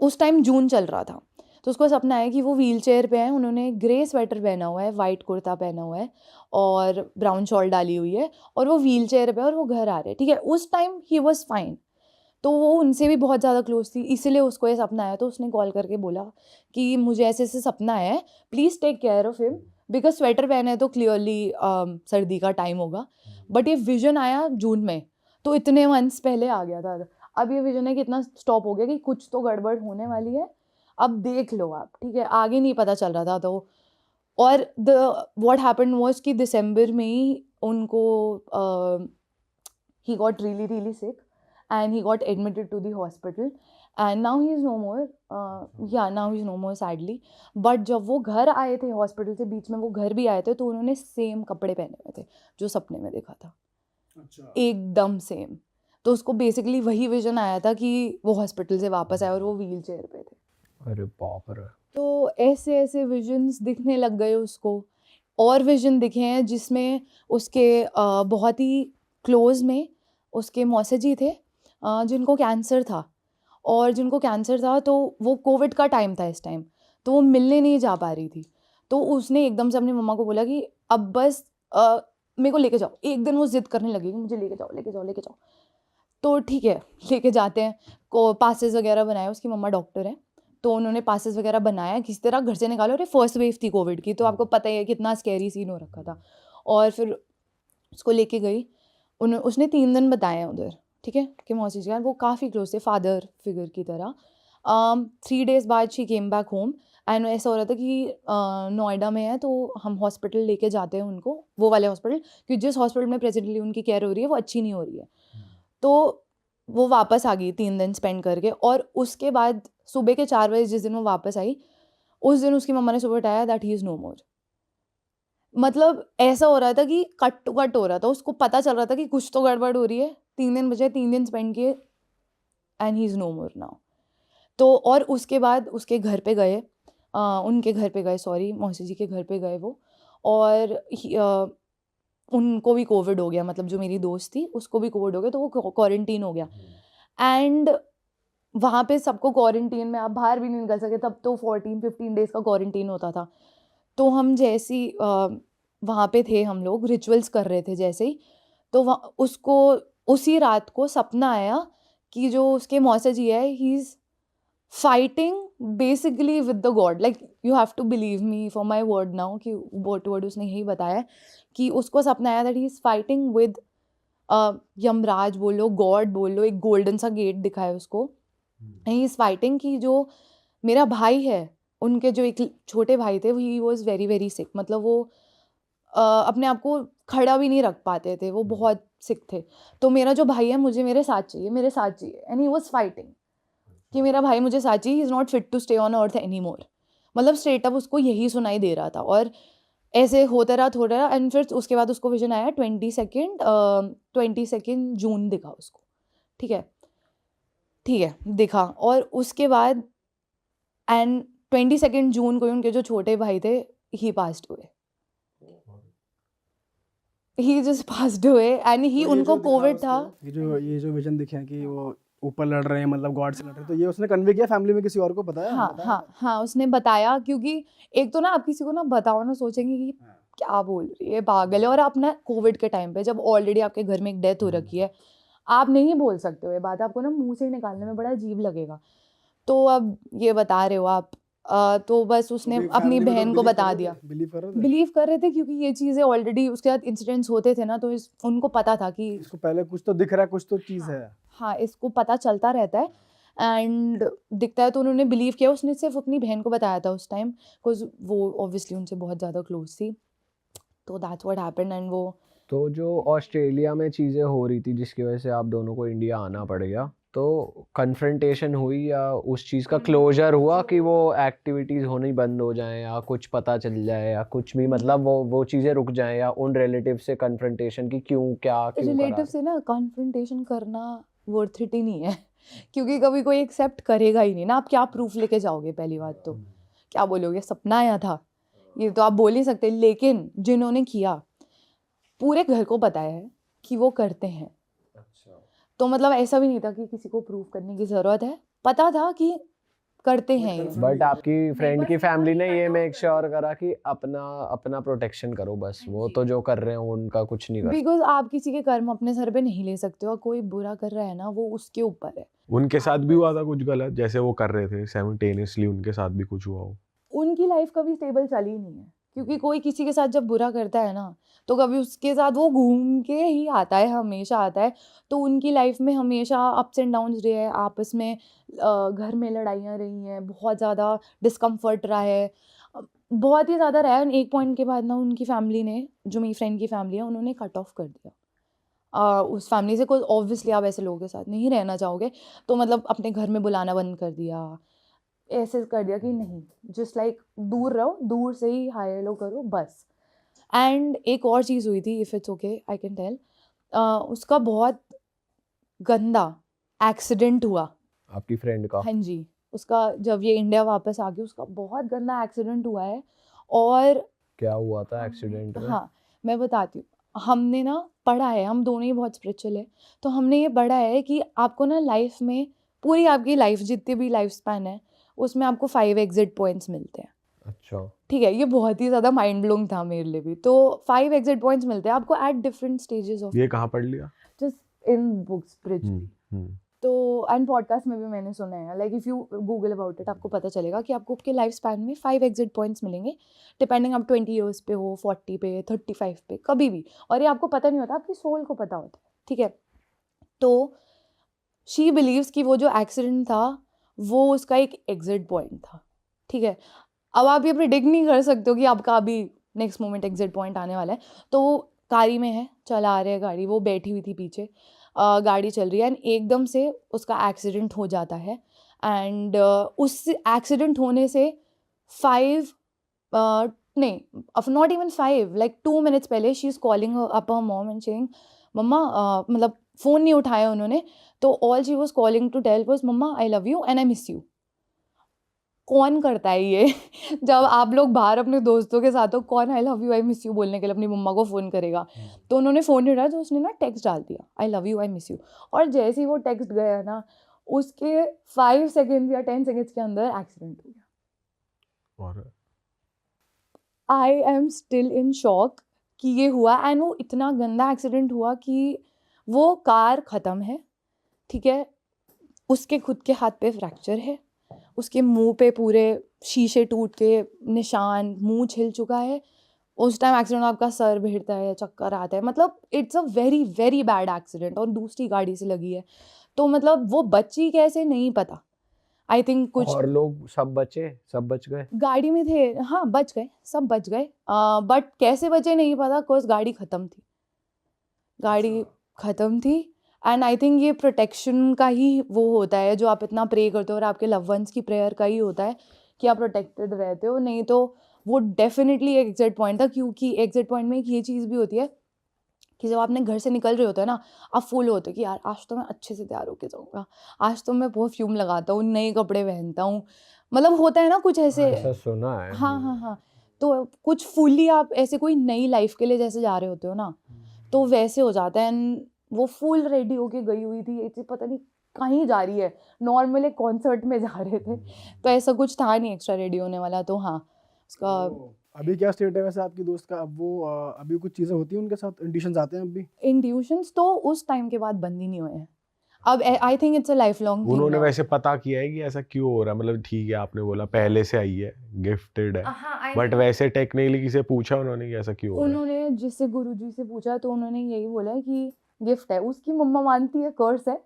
उस टाइम जून चल रहा था, तो उसको सपना आया कि वो व्हील चेयर पे हैं, उन्होंने ग्रे स्वेटर पहना हुआ है, वाइट कुर्ता पहना हुआ है और ब्राउन शॉल डाली हुई है, और वो व्हील चेयर पे और वो घर आ रहे हैं, ठीक है। उस टाइम ही वॉज फाइन, तो वो उनसे भी बहुत ज़्यादा क्लोज थी, इसीलिए उसको ये सपना आया। तो उसने कॉल करके बोला कि मुझे ऐसे ऐसे सपना आया है, please take care of him, because sweater पहने है तो क्लियरली सर्दी का टाइम होगा। बट ये विजन आया जून में, तो इतने मंथ्स पहले आ गया था। अब ये विजन है कि इतना स्टॉप हो गया कि कुछ तो गड़बड़ होने वाली है, अब देख लो आप, ठीक है। आगे नहीं पता चल रहा था। तो और व्हाट हैपेंड वाज कि दिसंबर में ही उनको he got really sick and he got admitted to the hospital and now he is no more, now he is no more sadly. But जब वो घर आए थे हॉस्पिटल से, बीच में वो घर भी आए थे, तो उन्होंने सेम कपड़े पहने हुए थे जो सपने में देखा था, एकदम सेम। तो उसको बेसिकली वही विजन आया था कि वो हॉस्पिटल से वापस आए और वो व्हील चेयर पे थे। अरे बाप रे। तो ऐसे ऐसे विजन्स दिखने लग गए उसको। और विजन दिखे हैं जिसमें उसके बहुत ही क्लोज में उसके मौसा जी थे, जिनको कैंसर था, और जिनको कैंसर था तो वो कोविड का टाइम था इस टाइम, तो वो मिलने नहीं जा पा रही थी। तो उसने एकदम से अपनी मम्मा को बोला कि अब बस मेरे को लेके जाओ। एक दिन वो जिद करने लगी कि मुझे लेके जाओ, लेके जाओ, लेके जाओ। तो ठीक है, लेके जाते हैं, को पासेस वगैरह बनाए, उसकी मम्मा डॉक्टर है, तो उन्होंने पासेस वगैरह बनाया, किसी तरह घर से निकालो। अरे फर्स्ट वेव थी कोविड की, तो आपको पता ही है कितना स्कैरी सीन हो रखा था। और फिर उसको लेके गई, उसने 3 दिन बताए हैं उधर, ठीक है, कि मौसी जी वो काफ़ी क्लोज थे, फादर फिगर की तरह। 3 डेज़ बाद she came back home and ऐसा हो रहा था कि नोएडा में है, तो हम हॉस्पिटल लेके जाते हैं उनको, वो वाले हॉस्पिटल, क्योंकि जिस हॉस्पिटल में प्रेजेंटली उनकी केयर हो रही है वो अच्छी नहीं हो रही है। तो वो वापस आ गई 3 दिन स्पेंड करके, और उसके बाद सुबह के 4 बजे जिस दिन वो वापस आई, उस दिन उसकी मम्मा ने सुबह बताया दैट ही इज़ नो मोर। मतलब ऐसा हो रहा था कि कट टू कट हो रहा था, उसको पता चल रहा था कि कुछ तो गड़बड़ हो रही है। 3 दिन बचे, 3 दिन स्पेंड किए and he is no more now. तो और उसके बाद उसके घर पे गए, उनके घर पे गए, सॉरी, मौसी जी के घर पे गए वो, और उनको भी कोविड हो गया, मतलब जो मेरी दोस्त थी उसको भी कोविड हो गया, तो वो क्वारंटीन हो गया। एंड वहाँ पे सबको क्वारंटीन में, आप बाहर भी नहीं निकल सके, तब तो 14-15 डेज़ का क्वारंटीन होता था। तो हम जैसे ही वहाँ पे थे, हम लोग रिचुअल्स कर रहे थे जैसे ही, तो उसको उसी रात को सपना आया कि जो उसके मौसा जी है, he is fighting basically with the God. Like you have to believe me for my word now, कि वर्ड टू वर्ड उसने यही बताया कि उसको सपना आया that he is fighting with Yamraj बोलो, गॉड बोलो, एक गोल्डन सा गेट दिखा है उसको, ही इज़ फाइटिंग कि जो मेरा भाई है, उनके जो एक छोटे भाई थे, he was very very sick, मतलब वो अपने आप को खड़ा भी नहीं रख पाते थे, वो बहुत सिक थे। तो मेरा जो भाई है, मुझे मेरे साथ चाहिए, मेरे साथ चाहिए, एंड ही वॉज फाइटिंग कि मेरा भाई मुझे साथ चाहिए, he is not fit to stay on earth any more. मतलब स्ट्रेट अप उसको यही सुनाई दे रहा था, और ऐसे होता रहा। एंड फिर उसके बाद उसको विजन आया 22 जून दिखा उसको, ठीक है, ठीक है, दिखा। और उसके बाद एंड 22 जून को उनके जो छोटे भाई थे, ही पास्ड हुए, ही जस्ट पास्ड हुए, एंड ही, तो ये उनको जो दिखा कोविड था। उसको, ये जो विजन दिखे हैं कि वो ऊपर लड़ रहे हैं, मतलब गॉड से लड़ रहे हैं, तो ये उसने कन्वे किया फैमिली में, किसी और को बताया? हाँ बताया हाँ था? हाँ, उसने बताया, क्योंकि एक तो ना आप किसी को ना बताओ ना, सोचेंगे कि क्या बोल रही है, पागल है। और आप ना कोविड के टाइम पे, जब ऑलरेडी आपके घर में एक डेथ हो रखी है, आप नहीं बोल सकते हो ये बात, आपको ना मुंह से निकालने में बड़ा अजीब लगेगा। तो अब ये बता रहे हो आप, तो बस उसने अभी अपनी फैमिली में बहन लोग को बिलीव कर बता रहे दिया। थे, बिलीव कर रहे थे। बिलीव कर रहे थे, क्योंकि ये चीज़ें ऑलरेडी उसके साथ इंसिडेंट्स होते थे ना, तो उनको पता था कि इसको पहले कुछ तो दिख रहा है, कुछ तो चीज है। हाँ, इसको पता चलता रहता है एंड दिखता है, तो उन्होंने बिलीव किया। उसने सिर्फ अपनी बहन को बताया था उस टाइम, बिकॉज वो ऑब्वियसली उनसे बहुत ज़्यादा क्लोज थी, तो दैट्स व्हाट हैपेंड। एंड वो तो जो ऑस्ट्रेलिया में चीज़ें हो रही थी जिसकी वजह से आप दोनों को इंडिया आना पड़ गया, तो कन्फ्रंटेशन हुई या उस चीज़ का क्लोजर हुआ कि वो एक्टिविटीज़ होनी बंद हो जाएं या कुछ पता चल जाए या कुछ भी, मतलब वो चीज़ें रुक जाएं, या उन रिलेटिव से कन्फ्रंटेशन की क्यों करा रिलेटिव से ना कॉन्फ्रंटेशन करना वर्थ इट ही नहीं है, क्योंकि कभी कोई एक्सेप्ट करेगा ही नहीं ना। आप क्या प्रूफ लेके जाओगे? पहली बात तो क्या बोलोगे, सपना आया था, ये तो आप बोल ही सकते। लेकिन जिन्होंने किया, पूरे घर को पता है कि वो करते हैं, तो मतलब ऐसा भी नहीं था कि किसी को प्रूव करने की ज़रूरत है, पता था कि करते हैं ये। बट आपकी फ्रेंड की फैमिली ने ये मेक श्योर करा कि अपना अपना प्रोटेक्शन करो, बस वो तो जो कर रहे हैं उनका कुछ नहीं कर बिकॉज आप किसी के कर्म अपने सर पे नहीं ले सकते हो, कोई बुरा कर रहा है ना, वो उसके ऊपर है। उनके साथ भी हुआ था कुछ गलत, जैसे वो कर रहे थे साइमल्टेनियसली उनके साथ भी कुछ हुआ हो? उनकी लाइफ कभी स्टेबल चली नहीं है, क्योंकि कोई किसी के साथ जब बुरा करता है ना, तो कभी उसके साथ वो घूम के ही आता है, हमेशा आता है। तो उनकी लाइफ में हमेशा अप्स एंड डाउन्स रहे हैं, आपस में घर में लड़ाइयाँ रही हैं, बहुत ज़्यादा डिस्कम्फर्ट रहा है, बहुत ही ज़्यादा रहा है। एक पॉइंट के बाद ना उनकी फैमिली ने, जो मेरी फ्रेंड की फैमिली है, उन्होंने कट ऑफ कर दिया उस फैमिली से। कोई ऑब्वियसली आप ऐसे लोगों के साथ नहीं रहना चाहोगे, तो मतलब अपने घर में बुलाना बंद कर दिया, ऐसे कर दिया कि नहीं, जस्ट लाइक दूर रहो, दूर से ही हाय हेलो करो बस। एंड एक और चीज़ हुई थी, if it's okay I can tell, उसका बहुत गंदा एक्सीडेंट हुआ। आपकी फ्रेंड का? हाँ जी, उसका जब ये इंडिया वापस आ गई, उसका बहुत गंदा एक्सीडेंट हुआ है। और क्या हुआ था एक्सीडेंट में? हाँ, मैं बताती हूँ। हमने ना पढ़ा है, हम दोनों ही बहुत स्पिरिचुअल है, तो हमने ये पढ़ा है कि आपको ना लाइफ में, पूरी आपकी लाइफ जितनी भी लाइफ स्पैन है, उसमें आपको 5 एग्जिट पॉइंट्स मिलते हैं। अच्छा। ठीक है, ये बहुत ही ज़्यादा माइंड ब्लोइंग था मेरे लिए भी। तो 5 एग्ज़िट पॉइंट्स मिलते हैं आपको एट डिफरेंट स्टेजेस ऑफ ये कहाँ पढ़ लिया? Just in books bridge. हम्म। तो एंड पॉडकास्ट में भी मैंने सुना है, like if you Google about it आपको पता चलेगा कि आपको आपके लाइफ स्पैन में 5 एग्ज़िट पॉइंट्स मिलेंगे, डिपेंडिंग आप 20 ईयर्स पे हो, 40 पे, 35 पे, कभी भी। और ये आपको पता नहीं होता, आपकी सोल को पता होता है, ठीक है। तो शी बिलीव्स कि वो जो एक्सीडेंट था वो उसका एक एग्ज़िट पॉइंट था, ठीक है। अब आप ये प्रिडिक्ट नहीं कर सकते हो कि आपका अभी नेक्स्ट मोमेंट एग्जिट पॉइंट आने वाला है। तो वो कारी में है, चला रहे हैं गाड़ी, वो बैठी हुई थी पीछे, गाड़ी चल रही है एंड एकदम से उसका एक्सीडेंट हो जाता है। एंड उस एक्सीडेंट होने से 5 नहीं, नॉट इवन 5, लाइक 2 मिनट्स पहले she is calling up her mom and saying मम्मा, मतलब फ़ोन नहीं उठाया उन्होंने, तो all she was calling to tell was मम्मा I love you and I miss you. कौन करता है ये? जब आप लोग बाहर अपने दोस्तों के साथ हो, कौन आई love you I miss you बोलने के लिए अपनी मम्मा को फ़ोन करेगा? तो उन्होंने फ़ोन नहीं उठाया, तो उसने ना टेक्स्ट डाल दिया, आई love you I miss you. और जैसे ही वो टेक्स्ट गया ना, उसके 5 सेकंड्स या 10 सेकंड्स के अंदर एक्सीडेंट हो गया। और I am still in shock कि ये हुआ। एंड वो इतना गंदा एक्सीडेंट हुआ कि वो कार ख़त्म है, ठीक है, उसके खुद के हाथ पे फ्रैक्चर है, उसके मुंह पे पूरे शीशे टूट के निशान, मुंह छिल चुका है। उस टाइम एक्सीडेंट आपका सर भिड़ता है, चक्कर आता है, मतलब it's a very very bad accident, और दूसरी गाड़ी से लगी है। तो मतलब वो बची कैसे नहीं पता। आई थिंक कुछ और लोग सब बचे, सब बच गए? गाड़ी में थे, हाँ बच गए, सब बच गए, बट कैसे बचे नहीं पता, बिकॉज गाड़ी ख़त्म थी, गाड़ी ख़त्म थी। एंड आई थिंक ये प्रोटेक्शन का ही वो होता है, जो आप इतना प्रे करते हो, और आपके लव वंस की प्रेयर का ही होता है कि आप प्रोटेक्टेड रहते हो। नहीं तो वो डेफिनेटली एक एग्जिट पॉइंट था, क्योंकि एग्जिट पॉइंट में एक ये चीज़ भी होती है कि जब आपने घर से निकल रहे होते हो ना, आप फुल होते हो कि यार आज तो मैं अच्छे से तैयार होके जाऊँगा, आज तो मैं परफ्यूम लगाता हूँ, नए कपड़े पहनता हूँ, मतलब होता है ना कुछ ऐसे। ऐसा सुना है। हाँ हाँ हाँ। तो कुछ फुल्ली आप ऐसे कोई नई लाइफ के लिए जैसे जा रहे होते हो ना, तो वैसे हो जाता है। एंड वो फुल रेडी होके गई हुई थी, ऐसे पता नहीं कहीं जा रही है, नॉर्मल एक कॉन्सर्ट में जा रहे थे, तो ऐसा कुछ था नहीं एक्स्ट्रा रेडी होने वाला। तो हाँ, उसका अभी क्या स्टेट है वैसे आपकी दोस्त का? अब वो अभी कुछ चीज़ें होती हैं उनके साथ, इंडिशंस आते हैं अब भी? इंड्यूशंस तो उस टाइम के बाद बंद ही नहीं हुए हैं। अब I think it's a life long thing. उन्होंने वैसे पता किया है कि ऐसा क्यों हो रहा है? मतलब ठीक है, आपने बोला पहले से आई है, गिफ्टेड है, बट वैसे टेक्निकली किसी से पूछा उन्होंने कि ऐसा क्यों हो रहा है? उन्होंने जिससे गुरुजी से पूछा, तो उन्होंने यही बोला है कि गिफ्ट है। उसकी मम्मा मानती है कर्स है,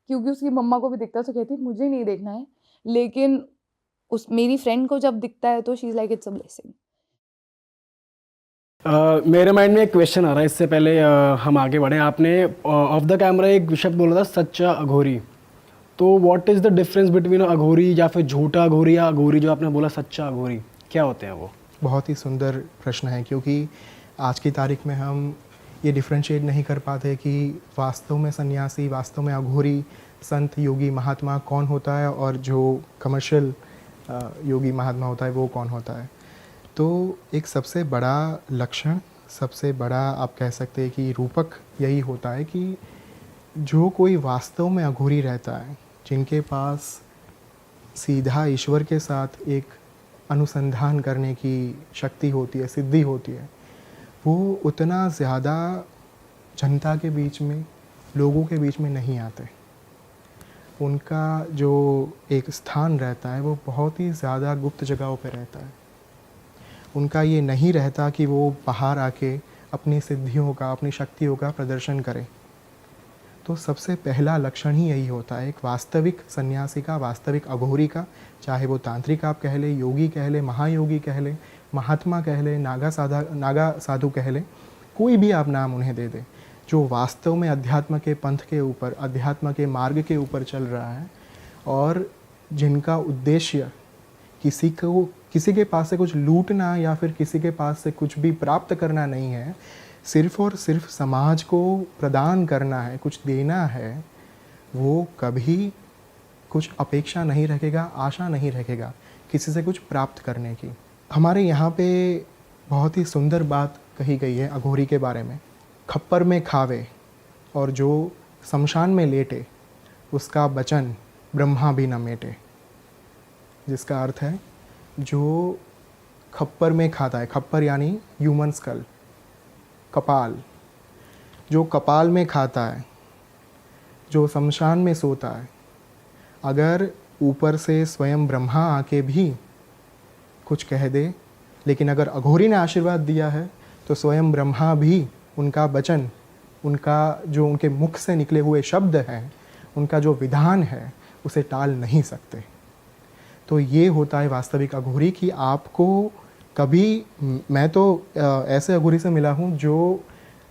क्योंकि उसकी मम्मा को भी दिखता है, तो कहती है मुझे नहीं देखना है, लेकिन उस मेरी फ्रेंड को जब दिखता है तो she is like it's a blessing. मेरे माइंड में एक क्वेश्चन आ रहा है, इससे पहले हम आगे बढ़े। आपने ऑफ द कैमरा एक शब्द बोला था, सच्चा अघोरी। तो what is the difference between Aghori या फिर झूठा अघोरी, या अघोरी जो आपने बोला सच्चा अघोरी, क्या होते हैं वो? बहुत ही सुंदर प्रश्न है, क्योंकि आज की तारीख में हम ये डिफ्रेंशिएट नहीं कर पाते कि वास्तव में सन्यासी, वास्तव में अघोरी, संत, योगी, महात्मा कौन होता है, और जो कमर्शियल योगी महात्मा होता है वो कौन होता है। तो एक सबसे बड़ा लक्षण, सबसे बड़ा आप कह सकते हैं कि रूपक यही होता है कि जो कोई वास्तव में अघोरी रहता है, जिनके पास सीधा ईश्वर के साथ एक अनुसंधान करने की शक्ति होती है, सिद्धि होती है, वो उतना ज़्यादा जनता के बीच में, लोगों के बीच में नहीं आते। उनका जो एक स्थान रहता है वो बहुत ही ज़्यादा गुप्त जगहों पे रहता है। उनका ये नहीं रहता कि वो बाहर आके अपनी सिद्धियों का, अपनी शक्तियों का प्रदर्शन करें। तो सबसे पहला लक्षण ही यही होता है एक वास्तविक सन्यासी का, वास्तविक अघोरी का, चाहे वो तांत्रिक आप कह ले, योगी कह ले, महायोगी कह ले, महात्मा कह ले, नागा साधु कह ले, कोई भी आप नाम उन्हें दे दे, जो वास्तव में अध्यात्म के पंथ के ऊपर, अध्यात्म के मार्ग के ऊपर चल रहा है, और जिनका उद्देश्य किसी के पास से कुछ लूटना या फिर किसी के पास से कुछ भी प्राप्त करना नहीं है, सिर्फ़ और सिर्फ समाज को प्रदान करना है, कुछ देना है, वो कभी कुछ अपेक्षा नहीं रखेगा, आशा नहीं रखेगा किसी से कुछ प्राप्त करने की। हमारे यहाँ पे बहुत ही सुंदर बात कही गई है अघोरी के बारे में, खप्पर में खावे और जो शमशान में लेटे, उसका वचन ब्रह्मा भी न मेटे। जिसका अर्थ है जो खप्पर में खाता है, खप्पर यानी ह्यूमन स्कल, कपाल, जो कपाल में खाता है, जो शमशान में सोता है, अगर ऊपर से स्वयं ब्रह्मा आके भी कुछ कह दे, लेकिन अगर अघोरी ने आशीर्वाद दिया है तो स्वयं ब्रह्मा भी उनका वचन, उनका जो उनके मुख से निकले हुए शब्द हैं, उनका जो विधान है, उसे टाल नहीं सकते। तो ये होता है वास्तविक अघोरी कि आपको कभी, मैं तो ऐसे अघोरी से मिला हूँ जो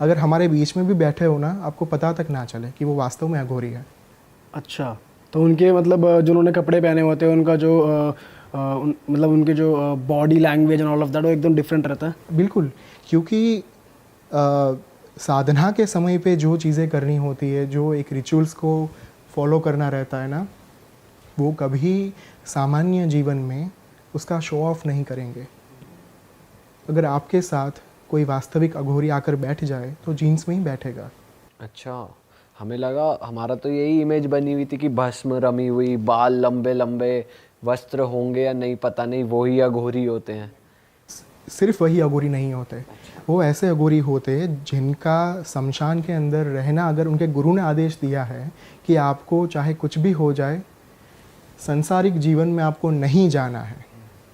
अगर हमारे बीच में भी बैठे हो ना, आपको पता तक ना चले कि वो वास्तव में अघोरी है। अच्छा, तो उनके मतलब जो उन्होंने कपड़े पहने होते हैं, उनका जो मतलब उनके जो body language and all of that वो एकदम डिफरेंट रहता है। बिल्कुल, क्योंकि साधना के समय पे जो चीज़ें करनी होती है, जो एक रिचुअल्स को फॉलो करना रहता है ना, वो कभी सामान्य जीवन में उसका शो ऑफ नहीं करेंगे। अगर आपके साथ कोई वास्तविक अघोरी आकर बैठ जाए तो जीन्स में ही बैठेगा। अच्छा, हमें लगा, हमारा तो यही इमेज बनी हुई थी कि भस्म रमी हुई, बाल लंबे लंबे, वस्त्र होंगे या नहीं पता नहीं, वही अघोरी होते हैं। सिर्फ वही अघोरी नहीं होते, वो ऐसे अघोरी होते जिनका शमशान के अंदर रहना, अगर उनके गुरु ने आदेश दिया है कि आपको चाहे कुछ भी हो जाए, संसारिक जीवन में आपको नहीं जाना है,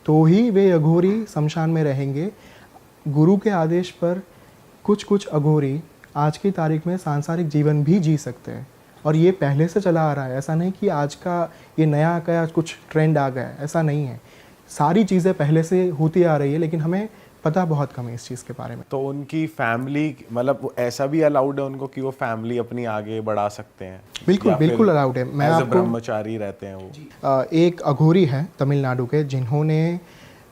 तो ही वे अघोरी शमशान में रहेंगे। गुरु के आदेश पर कुछ कुछ अघोरी आज की तारीख में सांसारिक जीवन भी जी सकते हैं, और ये पहले से चला आ रहा है। ऐसा नहीं कि आज का ये नया क्या कुछ ट्रेंड आ गया है, ऐसा नहीं है। सारी चीज़ें पहले से होती आ रही है, लेकिन हमें पता बहुत कम है इस चीज़ के बारे में। तो उनकी फैमिली, मतलब ऐसा भी अलाउड है उनको कि वो फैमिली अपनी आगे बढ़ा सकते हैं? बिल्कुल बिल्कुल अलाउड है। मैं आपको, ब्रह्मचारी रहते हैं वो? एक अघोरी है तमिलनाडु के, जिन्होंने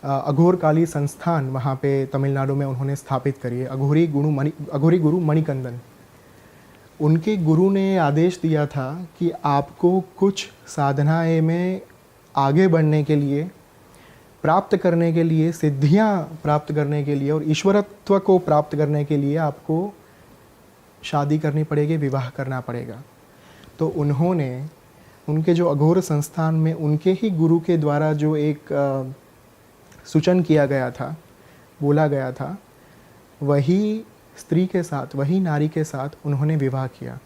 अघोर काली संस्थान वहाँ पे तमिलनाडु में उन्होंने स्थापित करी है, अघोरी गुरु मणिकंदन। उनके गुरु ने आदेश दिया था कि आपको कुछ साधनाएं में आगे बढ़ने के लिए, प्राप्त करने के लिए, सिद्धियां प्राप्त करने के लिए और ईश्वरत्व को प्राप्त करने के लिए आपको शादी करनी पड़ेगी, विवाह करना पड़ेगा। तो उन्होंने उनके जो अघोर संस्थान में उनके ही गुरु के द्वारा जो एक सूचन किया गया था, बोला गया था, वही स्त्री के साथ, वही नारी के साथ उन्होंने विवाह किया,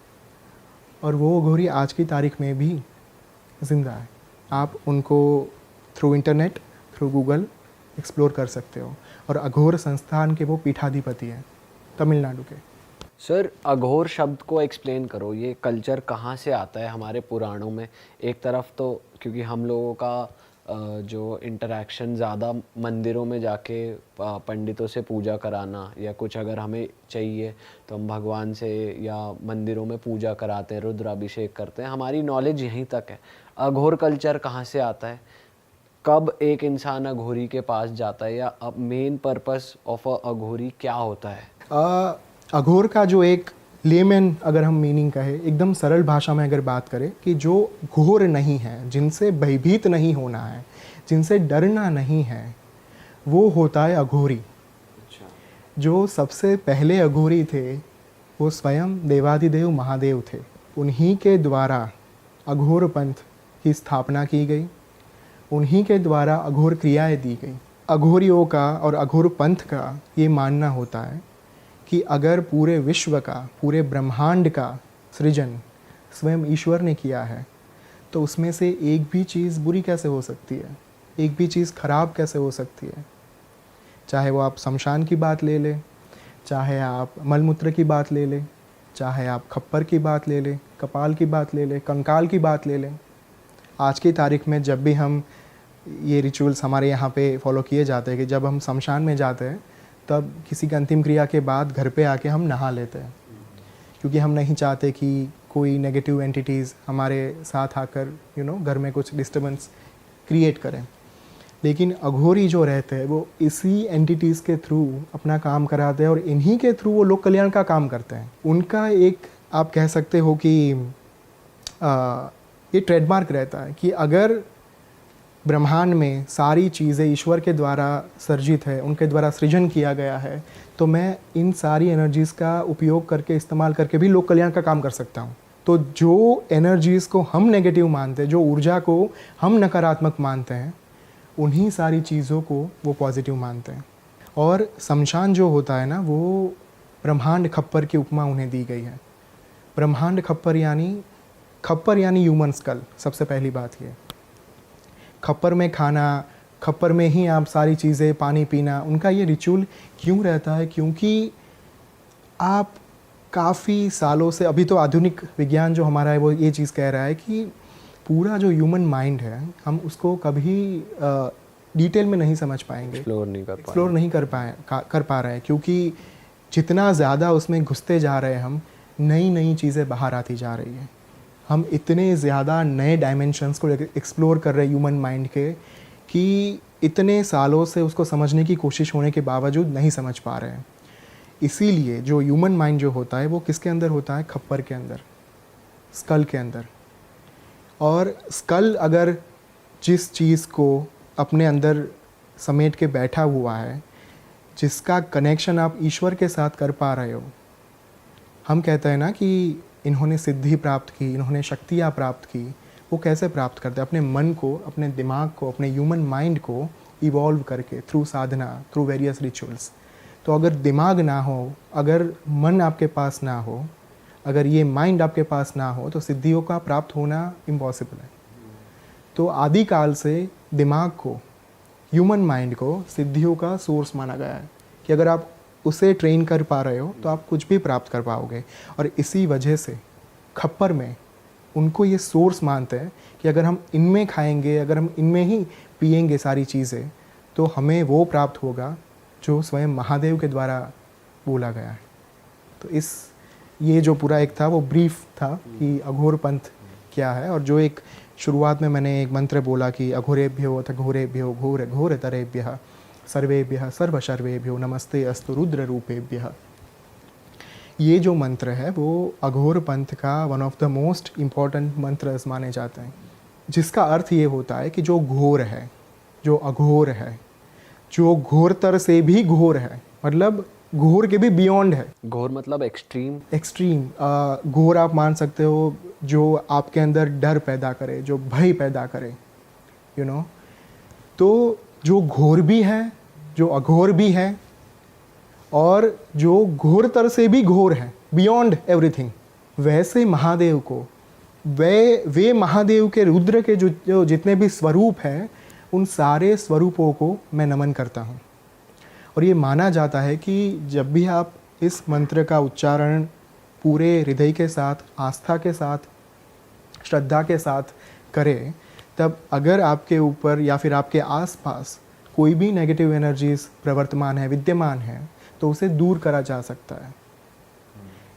और वो अघोरी आज की तारीख में भी ज़िंदा है। आप उनको through internet, through Google explore कर सकते हो, और अघोर संस्थान के वो पीठाधिपति हैं तमिलनाडु के। सर, अघोर शब्द को एक्सप्लेन करो, ये कल्चर कहाँ से आता है हमारे पुराणों में? एक तरफ तो क्योंकि हम लोगों का जो इंटरेक्शन ज़्यादा मंदिरों में जाके पंडितों से पूजा कराना, या कुछ अगर हमें चाहिए तो हम भगवान से या मंदिरों में पूजा कराते हैं, रुद्राभिषेक करते हैं, हमारी नॉलेज यहीं तक है। अघोर कल्चर कहाँ से आता है? कब एक इंसान अघोरी के पास जाता है, या अब मेन पर्पस ऑफ अ अघोरी क्या होता है? अघोर का जो एक लेमन अगर हम मीनिंग कहे, एकदम सरल भाषा में अगर बात करें, कि जो घोर नहीं है, जिनसे भयभीत नहीं होना है, जिनसे डरना नहीं है, वो होता है अघोरी। जो सबसे पहले अघोरी थे वो स्वयं देवाधिदेव महादेव थे। उन्हीं के द्वारा अघोर पंथ की स्थापना की गई, उन्हीं के द्वारा अघोर क्रियाएं दी गई। अघोरियों का और अघोर पंथ का ये मानना होता है कि अगर पूरे विश्व का, पूरे ब्रह्मांड का सृजन स्वयं ईश्वर ने किया है, तो उसमें से एक भी चीज़ बुरी कैसे हो सकती है, एक भी चीज़ खराब कैसे हो सकती है? चाहे वो आप शमशान की बात ले लें, चाहे आप मलमूत्र की बात ले लें, चाहे आप खप्पर की बात ले लें, कपाल की बात ले लें, कंकाल की बात ले लें। आज की तारीख में जब भी हम ये रिचुअल्स हमारे यहाँ पे फॉलो किए जाते हैं कि जब हम शमशान में जाते हैं, तब किसी की अंतिम क्रिया के बाद घर पे आके हम नहा लेते हैं, क्योंकि हम नहीं चाहते कि कोई नेगेटिव एंटिटीज़ हमारे साथ आकर घर में कुछ डिस्टर्बेंस क्रिएट करें। लेकिन अघोरी जो रहते हैं वो इसी एंटिटीज़ के थ्रू अपना काम कराते हैं, और इन्हीं के थ्रू वो लोक कल्याण का काम करते हैं। उनका एक, आप कह सकते हो कि ये ट्रेडमार्क रहता है कि अगर ब्रह्मांड में सारी चीज़ें ईश्वर के द्वारा सर्जित है, उनके द्वारा सृजन किया गया है, तो मैं इन सारी एनर्जीज़ का उपयोग करके, इस्तेमाल करके भी लोक कल्याण का काम कर सकता हूँ। तो जो एनर्जीज़ को हम नेगेटिव मानते हैं, जो ऊर्जा को हम नकारात्मक मानते हैं, उन्हीं सारी चीज़ों को वो पॉजिटिव मानते हैं। और शमशान जो होता है ना, वो ब्रह्मांड खप्पर की उपमा उन्हें दी गई है। ब्रह्मांड खप्पर यानी ह्यूमन स्कल। सबसे पहली बात ये, खप्पर में खाना, खप्पर में ही आप सारी चीज़ें, पानी पीना, उनका ये रिचुअल क्यों रहता है? क्योंकि आप काफ़ी सालों से, अभी तो आधुनिक विज्ञान जो हमारा है वो ये चीज़ कह रहा है कि पूरा जो ह्यूमन माइंड है, हम उसको कभी डिटेल में नहीं समझ पाएंगे, एक्सप्लोर नहीं कर पा रहे हैं, क्योंकि जितना ज़्यादा उसमें घुसते जा रहे हैं हम, नई नई चीज़ें बाहर आती जा रही है। हम इतने ज़्यादा नए डायमेंशंस को एक्सप्लोर कर रहे हैं ह्यूमन माइंड के, कि इतने सालों से उसको समझने की कोशिश होने के बावजूद नहीं समझ पा रहे हैं। इसीलिए जो ह्यूमन माइंड जो होता है वो किसके अंदर होता है? खप्पर के अंदर, स्कल के अंदर। और स्कल अगर जिस चीज़ को अपने अंदर समेट के बैठा हुआ है, जिसका कनेक्शन आप ईश्वर के साथ कर पा रहे हो, हम कहते हैं ना कि इन्होंने सिद्धि प्राप्त की, इन्होंने शक्तियाँ प्राप्त की। वो कैसे प्राप्त करते हैं? अपने मन को, अपने दिमाग को, अपने ह्यूमन माइंड को इवॉल्व करके, थ्रू साधना, थ्रू वेरियस रिचुअल्स। तो अगर दिमाग ना हो, अगर मन आपके पास ना हो, अगर ये माइंड आपके पास ना हो, तो सिद्धियों का प्राप्त होना इम्पॉसिबल है। तो आदिकाल से दिमाग को, ह्यूमन माइंड को सिद्धियों का सोर्स माना गया है कि अगर आप उसे ट्रेन कर पा रहे हो तो आप कुछ भी प्राप्त कर पाओगे। और इसी वजह से खप्पर में उनको ये सोर्स मानते हैं कि अगर हम इनमें खाएंगे, अगर हम इनमें ही पिएंगे सारी चीज़ें, तो हमें वो प्राप्त होगा जो स्वयं महादेव के द्वारा बोला गया है। तो ये जो पूरा एक था वो ब्रीफ था कि अघोर पंथ क्या है। और जो एक शुरुआत में मैंने एक मंत्र बोला कि अघोरेभ्यो अथ घोरेभ्यो घोर घोरतरेभ्यः सर्वेभ्यः सर्वशर्वेभ्यो नमस्ते अस्तु रुद्र रूपेभ्यः। ये जो मंत्र है वो अघोर पंथ का one of the most important मंत्र माने जाते हैं, जिसका अर्थ ये होता है कि जो घोर है, जो अघोर है, जो घोरतर से भी घोर है, मतलब घोर के भी बियॉन्ड है। घोर मतलब एक्सट्रीम। घोर आप मान सकते हो जो आपके अंदर डर पैदा करे, जो भय पैदा करे, यू नो। तो जो घोर भी है, जो अघोर भी है, और जो घोरतर से भी घोर है, बियॉन्ड एवरीथिंग, वैसे महादेव को, वे महादेव के रुद्र के जो जितने भी स्वरूप हैं, उन सारे स्वरूपों को मैं नमन करता हूँ। और ये माना जाता है कि जब भी आप इस मंत्र का उच्चारण पूरे हृदय के साथ, आस्था के साथ, श्रद्धा के साथ करें, तब अगर आपके ऊपर या फिर आपके आसपास कोई भी नेगेटिव एनर्जीज प्रवर्तमान है, विद्यमान है, तो उसे दूर करा जा सकता है।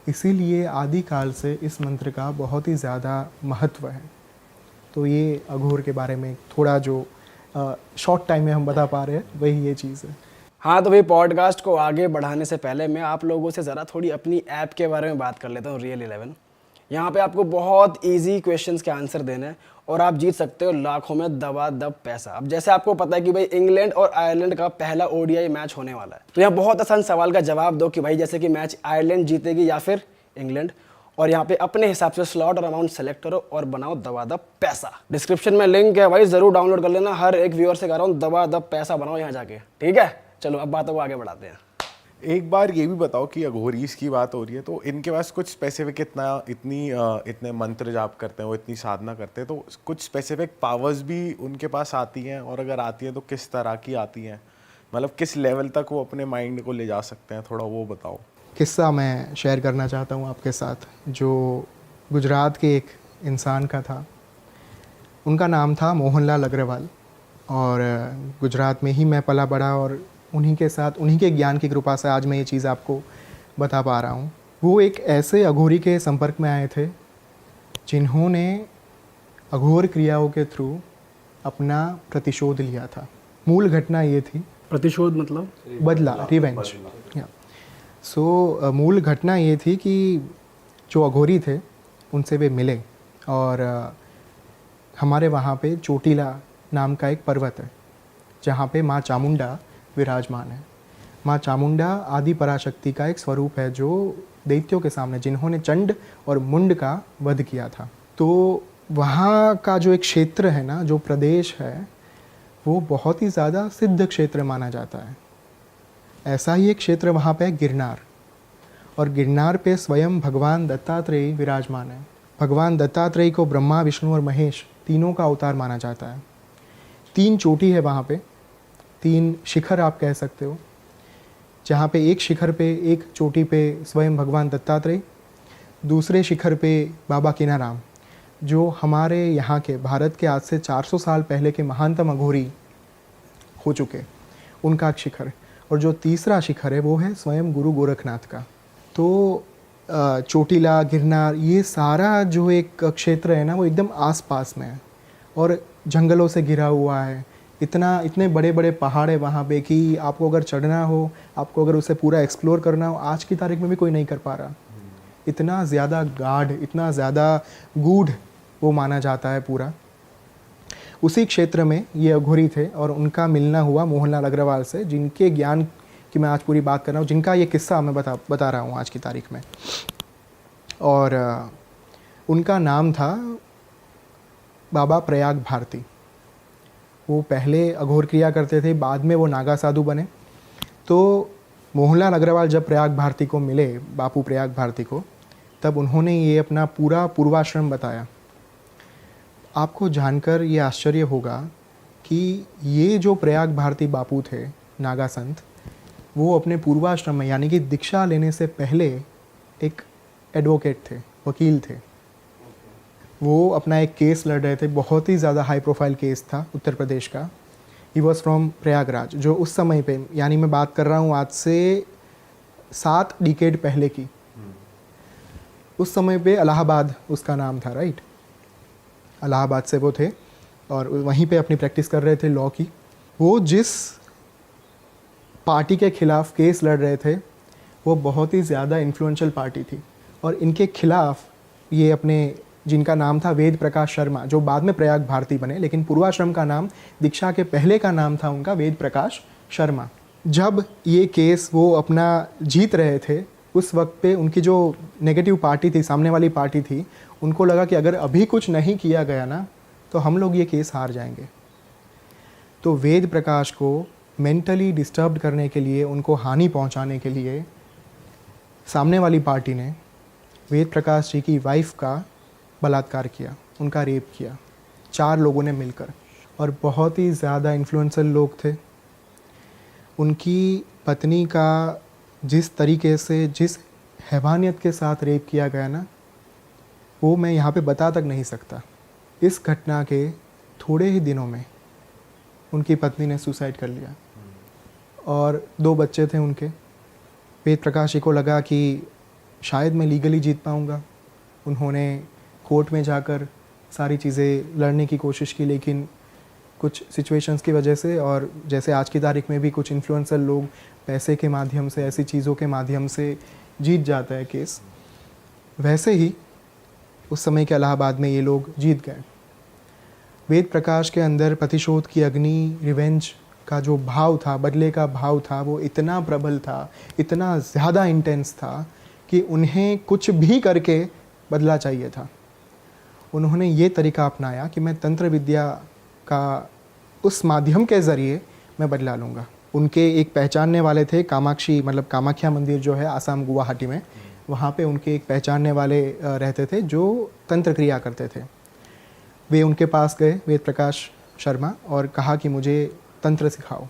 इसीलिए आदिकाल से इस मंत्र का बहुत ही ज़्यादा महत्व है। तो ये अघोर के बारे में थोड़ा जो शॉर्ट टाइम में हम बता पा रहे हैं, वही ये चीज़ है। हाँ, तो भाई पॉडकास्ट को आगे बढ़ाने से पहले मैं आप लोगों से ज़रा थोड़ी अपनी ऐप के बारे में बात कर लेता हूँ, रियल 11। यहाँ पे आपको बहुत इजी क्वेश्चंस के आंसर देने हैं और आप जीत सकते हो लाखों में दबादब पैसा। अब जैसे आपको पता है कि भाई इंग्लैंड और आयरलैंड का पहला ओडीआई मैच होने वाला है, तो यहाँ बहुत आसान सवाल का जवाब दो कि भाई जैसे कि मैच आयरलैंड जीतेगी या फिर इंग्लैंड, और यहाँ पे अपने हिसाब से स्लॉट और अमाउंट सेलेक्ट करो और बनाओ दबादब पैसा। डिस्क्रिप्शन में लिंक है भाई, जरूर डाउनलोड कर लेना। हर एक व्यूअर से कह रहा हूँ दबादब पैसा बनाओ यहाँ जाके, ठीक है। चलो अब बातों को आगे बढ़ाते हैं। एक बार ये भी बताओ कि अघोरीज की बात हो रही है, तो इनके पास कुछ स्पेसिफिक इतने मंत्र जाप करते हैं, वो इतनी साधना करते हैं, तो कुछ स्पेसिफिक पावर्स भी उनके पास आती हैं, और अगर आती हैं तो किस तरह की आती हैं, मतलब किस लेवल तक वो अपने माइंड को ले जा सकते हैं, थोड़ा वो बताओ। किस्सा मैं शेयर करना चाहता हूँ आपके साथ, जो गुजरात के एक इंसान का था। उनका नाम था मोहनलाल अग्रवाल, और गुजरात में ही मैं पला बड़ा, और उन्हीं के साथ, उन्हीं के ज्ञान की कृपा से आज मैं ये चीज़ आपको बता पा रहा हूँ। वो एक ऐसे अघोरी के संपर्क में आए थे जिन्होंने अघोर क्रियाओं के थ्रू अपना प्रतिशोध लिया था। मूल घटना ये थी, प्रतिशोध मतलब बदला, रिवेंज। सो मूल घटना ये थी कि जो अघोरी थे उनसे वे मिले, और हमारे वहाँ पे चोटीला नाम का एक पर्वत है जहाँ पे माँ चामुंडा विराजमान है। माँ चामुंडा आदि पराशक्ति का एक स्वरूप है जो दैत्यों के सामने, जिन्होंने चंड और मुंड का वध किया था। तो वहाँ का जो एक क्षेत्र है ना, जो प्रदेश है, वो बहुत ही ज़्यादा सिद्ध क्षेत्र माना जाता है। ऐसा ही एक क्षेत्र वहाँ पे है गिरनार, और गिरनार पे स्वयं भगवान दत्तात्रेय विराजमान है। भगवान दत्तात्रेय को ब्रह्मा, विष्णु और महेश तीनों का अवतार माना जाता है। 3 चोटी है वहाँ पे, 3 शिखर आप कह सकते हो, जहाँ पे एक शिखर पे, एक चोटी पे स्वयं भगवान दत्तात्रेय, दूसरे शिखर पे बाबा कीनाराम, जो हमारे यहाँ के भारत के आज से 400 साल पहले के महानतम अघोरी हो चुके, उनका एक शिखर। और जो तीसरा शिखर है वो है स्वयं गुरु गोरखनाथ का। तो चोटीला, गिरनार, ये सारा जो एक क्षेत्र है ना, वो एकदम आसपास में है और जंगलों से घिरा हुआ है। इतने बड़े बड़े पहाड़ है वहाँ पे कि आपको अगर चढ़ना हो, आपको अगर उसे पूरा एक्सप्लोर करना हो, आज की तारीख में भी कोई नहीं कर पा रहा। इतना ज़्यादा गाढ़, इतना ज़्यादा गूढ़ वो माना जाता है पूरा। उसी क्षेत्र में ये अघोरी थे और उनका मिलना हुआ मोहनलाल अग्रवाल से, जिनके ज्ञान की मैं आज पूरी बात कर रहा हूँ, जिनका ये किस्सा मैं बता रहा हूँ आज की तारीख में। और उनका नाम था बाबा प्रयाग भारती। वो पहले अघोर क्रिया करते थे, बाद में वो नागा साधु बने। तो मोहनलाल अग्रवाल जब प्रयाग भारती को मिले, बापू प्रयाग भारती को, तब उन्होंने ये अपना पूरा पूर्वाश्रम बताया। आपको जानकर ये आश्चर्य होगा कि ये जो प्रयाग भारती बापू थे, नागा संत, वो अपने पूर्वाश्रम में यानी कि दीक्षा लेने से पहले एक एडवोकेट थे, वकील थे। वो अपना एक केस लड़ रहे थे, बहुत ही ज़्यादा हाई प्रोफाइल केस था उत्तर प्रदेश का। ही वॉज फ्रॉम प्रयागराज, जो उस समय पे, यानी मैं बात कर रहा हूँ आज से 7 डिकेड पहले की। उस समय पे इलाहाबाद उसका नाम था, राइट। इलाहाबाद से वो थे और वहीं पे अपनी प्रैक्टिस कर रहे थे लॉ की। वो जिस पार्टी के खिलाफ केस लड़ रहे थे, वो बहुत ही ज़्यादा इन्फ्लुएंशियल पार्टी थी और इनके खिलाफ ये अपने, जिनका नाम था वेद प्रकाश शर्मा, जो बाद में प्रयाग भारती बने, लेकिन पूर्वाश्रम का नाम, दीक्षा के पहले का नाम था उनका वेद प्रकाश शर्मा। जब ये केस वो अपना जीत रहे थे, उस वक्त पे उनकी जो नेगेटिव पार्टी थी, सामने वाली पार्टी थी, उनको लगा कि अगर अभी कुछ नहीं किया गया ना, तो हम लोग ये केस हार जाएंगे। तो वेद प्रकाश को मेंटली डिस्टर्ब करने के लिए, उनको हानि पहुंचाने के लिए, सामने वाली पार्टी ने वेद प्रकाश जी की वाइफ का बलात्कार किया, उनका रेप किया, 4 लोगों ने मिलकर। और बहुत ही ज़्यादा इन्फ्लुएंशियल लोग थे। उनकी पत्नी का जिस तरीके से, जिस हैवानियत के साथ रेप किया गया ना, वो मैं यहाँ पे बता तक नहीं सकता। इस घटना के थोड़े ही दिनों में उनकी पत्नी ने सुसाइड कर लिया और 2 बच्चे थे उनके। वेद प्रकाश जी को लगा कि शायद मैं लीगली जीत पाऊँगा। उन्होंने कोर्ट में जाकर सारी चीज़ें लड़ने की कोशिश की, लेकिन कुछ सिचुएशंस की वजह से, और जैसे आज की तारीख में भी कुछ इन्फ्लुएंसर लोग पैसे के माध्यम से, ऐसी चीज़ों के माध्यम से जीत जाता है केस, वैसे ही उस समय के इलाहाबाद में ये लोग जीत गए। वेद प्रकाश के अंदर प्रतिशोध की अग्नि, रिवेंज का जो भाव था, बदले का भाव था, वो इतना प्रबल था, इतना ज़्यादा इंटेंस था कि उन्हें कुछ भी करके बदला चाहिए था। उन्होंने ये तरीका अपनाया कि मैं तंत्र विद्या का उस माध्यम के ज़रिए मैं बदला लूँगा। उनके एक पहचानने वाले थे, कामाक्षी, मतलब कामाख्या मंदिर जो है आसाम गुवाहाटी में, वहाँ पे उनके एक पहचानने वाले रहते थे जो तंत्र क्रिया करते थे। वे उनके पास गए, वेद प्रकाश शर्मा, और कहा कि मुझे तंत्र सिखाओ,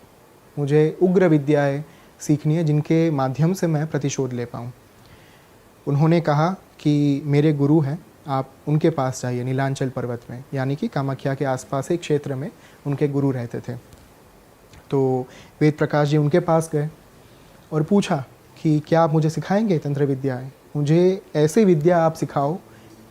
मुझे उग्र विद्याएं सीखनी है जिनके माध्यम से मैं प्रतिशोध ले पाऊँ। उन्होंने कहा कि मेरे गुरु हैं, आप उनके पास जाइए, नीलांचल पर्वत में, यानी कि कामाख्या के आसपास एक क्षेत्र में उनके गुरु रहते थे। तो वेद प्रकाश जी उनके पास गए और पूछा कि क्या आप मुझे सिखाएंगे तंत्र विद्याएं? मुझे ऐसी विद्या आप सिखाओ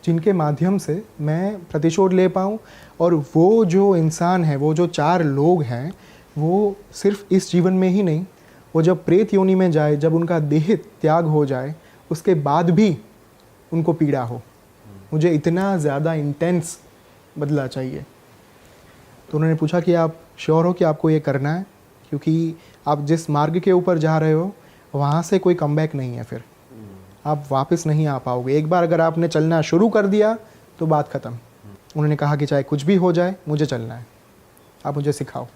जिनके माध्यम से मैं प्रतिशोध ले पाऊँ, और वो जो इंसान है, वो जो 4 लोग हैं, वो सिर्फ इस जीवन में ही नहीं, वो जब प्रेत योनि में जाए, जब उनका देह त्याग हो जाए, उसके बाद भी उनको पीड़ा हो। मुझे इतना ज़्यादा इंटेंस बदला चाहिए। तो उन्होंने पूछा कि आप श्योर हो कि आपको ये करना है, क्योंकि आप जिस मार्ग के ऊपर जा रहे हो वहाँ से कोई कमबैक नहीं है, फिर आप वापस नहीं आ पाओगे। एक बार अगर आपने चलना शुरू कर दिया तो बात ख़त्म। उन्होंने कहा कि चाहे कुछ भी हो जाए, मुझे चलना है, आप मुझे सिखाओ।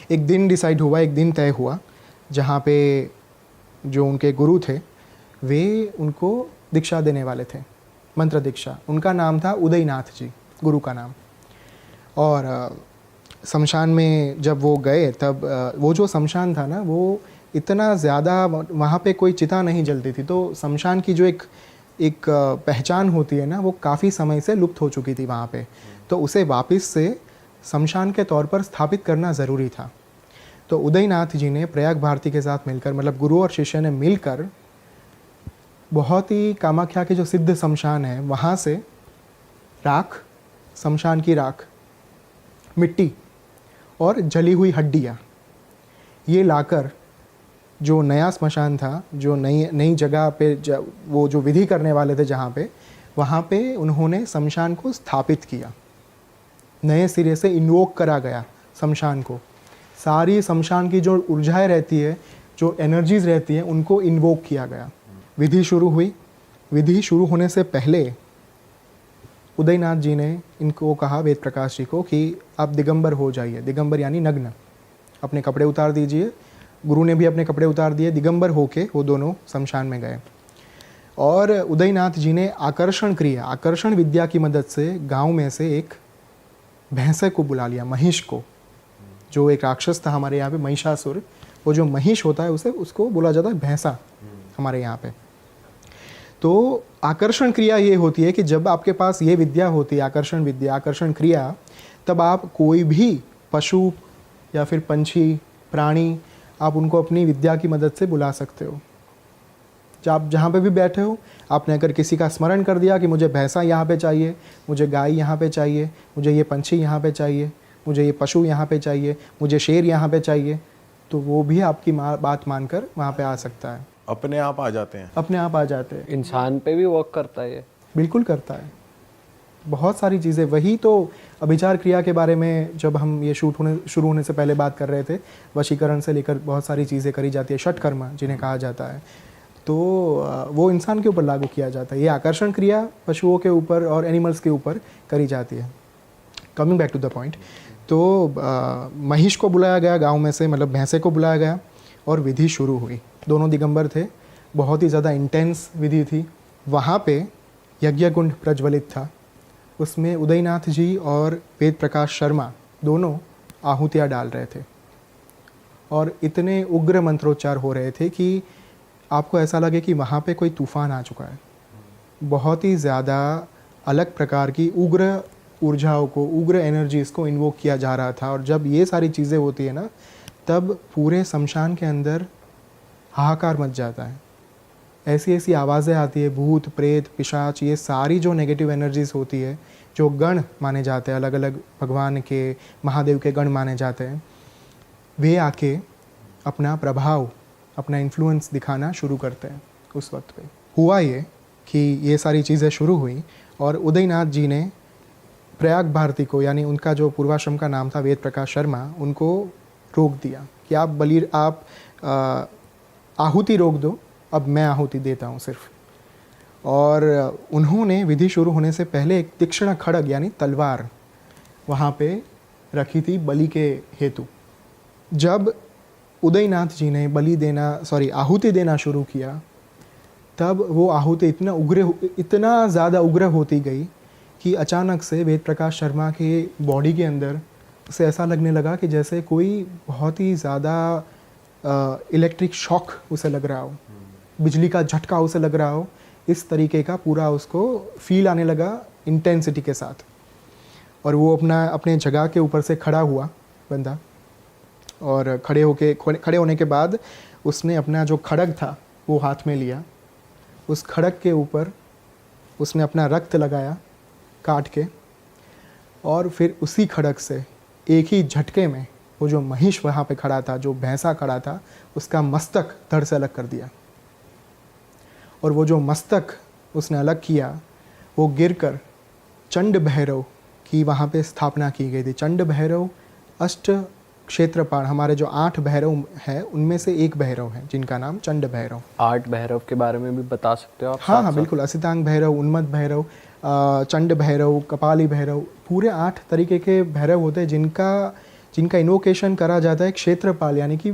एक दिन डिसाइड हुआ, एक दिन तय हुआ जहाँ पे जो उनके गुरु थे वे उनको दीक्षा देने वाले थे, मंत्र दीक्षा। उनका नाम था उदयनाथ जी, गुरु का नाम। और शमशान में जब वो गए तब वो जो शमशान था ना वो इतना ज़्यादा, वहाँ पे कोई चिता नहीं जलती थी, तो शमशान की जो एक पहचान होती है ना वो काफ़ी समय से लुप्त हो चुकी थी वहाँ पे। तो उसे वापस से शमशान के तौर पर स्थापित करना ज़रूरी था। तो उदयनाथ जी ने प्रयाग भारती के साथ मिलकर, मतलब गुरु और शिष्य ने मिलकर, बहुत ही कामाख्या के जो सिद्ध शमशान है वहाँ से राख, शमशान की राख, मिट्टी और जली हुई हड्डियाँ ये लाकर जो नया स्मशान था, जो नई जगह पे वो जो विधि करने वाले थे जहाँ पे, वहाँ पे उन्होंने शमशान को स्थापित किया। नए सिरे से इन्वोक करा गया शमशान को। सारी शमशान की जो ऊर्जाएं रहती है, जो एनर्जीज रहती हैं, उनको इन्वोक किया गया। विधि शुरू हुई। विधि शुरू होने से पहले उदयनाथ जी ने इनको कहा, वेद प्रकाश जी को, कि आप दिगंबर हो जाइए। दिगंबर यानी नग्न, अपने कपड़े उतार दीजिए। गुरु ने भी अपने कपड़े उतार दिए, दिगंबर होके वो दोनों शमशान में गए। और उदयनाथ जी ने आकर्षण क्रिया, आकर्षण विद्या की मदद से गांव में से एक भैंसे को बुला लिया, महिष को, जो एक राक्षस था हमारे यहाँ पे, महिषासुर। वो जो महिष होता है उसको बोला जाता है भैंसा हमारे यहाँ पे। तो आकर्षण क्रिया ये होती है कि जब आपके पास ये विद्या होती है, आकर्षण विद्या, आकर्षण क्रिया, तब आप कोई भी पशु या फिर पंछी, प्राणी, आप उनको अपनी विद्या की मदद से बुला सकते हो। जब आप जहाँ पे भी बैठे हो, आपने अगर किसी का स्मरण कर दिया कि मुझे भैंसा यहाँ पे चाहिए, मुझे गाय यहाँ पे चाहिए, मुझे ये पंछी यहाँ पे चाहिए, मुझे ये पशु यहाँ पे चाहिए, मुझे शेर यहाँ पे चाहिए, तो वो भी आपकी बात मानकर वहाँ पे आ सकता है। अपने आप आ जाते हैं। अपने आप आ जाते हैं। इंसान पे भी वर्क करता है ये? बिल्कुल करता है। बहुत सारी चीज़ें, वही तो अभिचार क्रिया के बारे में जब हम ये शुरू होने से पहले बात कर रहे थे, वशीकरण से लेकर बहुत सारी चीज़ें करी जाती है, षटकर्म जिन्हें कहा जाता है, तो वो इंसान के ऊपर लागू किया जाता है। ये आकर्षण क्रिया पशुओं के ऊपर और एनिमल्स के ऊपर करी जाती है। Coming back to the point, तो महिष को बुलाया गया गांव में से, मतलब भैंसे को बुलाया गया और विधि शुरू हुई। दोनों दिगंबर थे, बहुत ही ज़्यादा इंटेंस विधि थी। वहाँ पे यज्ञ कुंड प्रज्वलित था, उसमें उदयनाथ जी और वेद प्रकाश शर्मा दोनों आहुतियाँ डाल रहे थे और इतने उग्र मंत्रोच्चार हो रहे थे कि आपको ऐसा लगे कि वहाँ पे कोई तूफान आ चुका है। बहुत ही ज़्यादा अलग प्रकार की उग्र ऊर्जाओं को, उग्र एनर्जीज़ को इन्वोक किया जा रहा था। और जब ये सारी चीज़ें होती है ना, तब पूरे शमशान के अंदर हाहाकार मच जाता है। ऐसी ऐसी आवाज़ें आती है, भूत, प्रेत, पिशाच, ये सारी जो नेगेटिव एनर्जीज़ होती है, जो गण माने जाते हैं, अलग अलग भगवान के, महादेव के गण माने जाते हैं, वे आके अपना प्रभाव, अपना इन्फ्लुएंस दिखाना शुरू करते हैं। उस वक्त पे हुआ ये कि ये सारी चीज़ें शुरू हुई और उदयनाथ जी ने प्रयाग भारती को, यानी उनका जो पूर्वाश्रम का नाम था वेद प्रकाश शर्मा, उनको रोक दिया कि आप आहुति रोक दो, अब मैं आहुति देता हूँ सिर्फ। और उन्होंने विधि शुरू होने से पहले एक तीक्ष्ण खड्ग यानी तलवार वहाँ पे रखी थी बलि के हेतु। जब उदयनाथ जी ने आहुति देना शुरू किया, तब वो आहुति इतना ज़्यादा उग्र होती गई कि अचानक से वेद प्रकाश शर्मा के बॉडी के अंदर उसे ऐसा लगने लगा कि जैसे कोई बहुत ही ज़्यादा इलेक्ट्रिक शॉक उसे लग रहा हो, बिजली का झटका उसे लग रहा हो। इस तरीके का पूरा उसको फील आने लगा इंटेंसिटी के साथ। और वो अपने जगह के ऊपर से खड़ा हुआ बंदा, और खड़े होने के बाद उसने अपना जो खड्ग था वो हाथ में लिया। उस खड्ग के ऊपर उसने अपना रक्त लगाया काट के, और फिर उसी खड्ग से एक ही झटके में वो जो महिष वहाँ पे खड़ा था, जो भैंसा खड़ा था, उसका मस्तक धड़ से अलग कर दिया। और वो जो मस्तक उसने अलग किया, वो गिरकर चंड भैरव की वहाँ पे स्थापना की गई थी। चंड भैरव अष्ट क्षेत्रपाल, हमारे जो 8 भैरव हैं उनमें से एक भैरव है जिनका नाम चंड भैरव। 8 भैरव के बारे में भी बता सकते हो आप? हाँ, बिल्कुल। असितांग भैरव, उन्मत्त भैरव, चंड भैरव, कपाली भैरव, पूरे 8 तरीके के भैरव होते हैं जिनका जिनका इन्वोकेशन करा जाता है क्षेत्रपाल यानी कि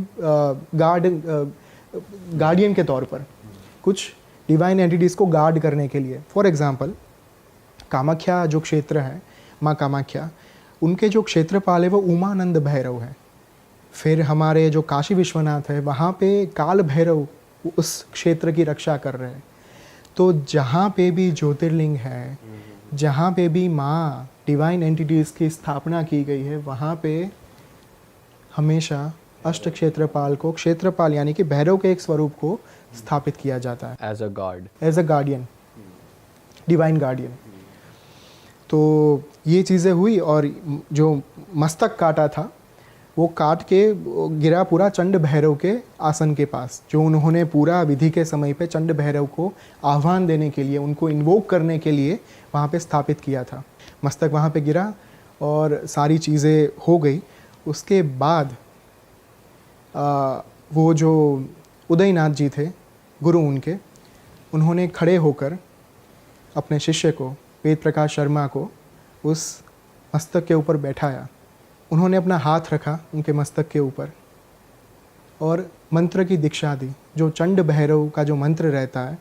गार्डियन के तौर पर, कुछ डिवाइन एंटिटीज़ को गार्ड करने के लिए। फॉर एग्जांपल कामाख्या जो क्षेत्र है, माँ कामाख्या, उनके जो क्षेत्रपाल है वो उमानंद भैरव है। फिर हमारे जो काशी विश्वनाथ है वहाँ पे काल भैरव उस क्षेत्र की रक्षा कर रहे हैं। तो जहाँ पे भी ज्योतिर्लिंग है, जहाँ पे भी माँ डिवाइन एंटिटीज़ की स्थापना की गई है, वहाँ पे हमेशा अष्ट क्षेत्रपाल को, क्षेत्रपाल यानी कि भैरव के एक स्वरूप को स्थापित किया जाता है as a god, as a guardian, divine guardian. तो ये चीज़ें हुई और जो मस्तक काटा था वो काट के गिरा पूरा चंड भैरव के आसन के पास, जो उन्होंने पूरा विधि के समय पे चंड भैरव को आह्वान देने के लिए, उनको इन्वोक करने के लिए वहाँ पे स्थापित किया था। मस्तक वहाँ पे गिरा और सारी चीज़ें हो गई। उसके बाद वो जो उदयनाथ जी थे, गुरु उनके, उन्होंने खड़े होकर अपने शिष्य को, वेद प्रकाश शर्मा को, उस मस्तक के ऊपर बैठाया। उन्होंने अपना हाथ रखा उनके मस्तक के ऊपर और मंत्र की दीक्षा दी। जो चंड भैरव का जो मंत्र रहता है,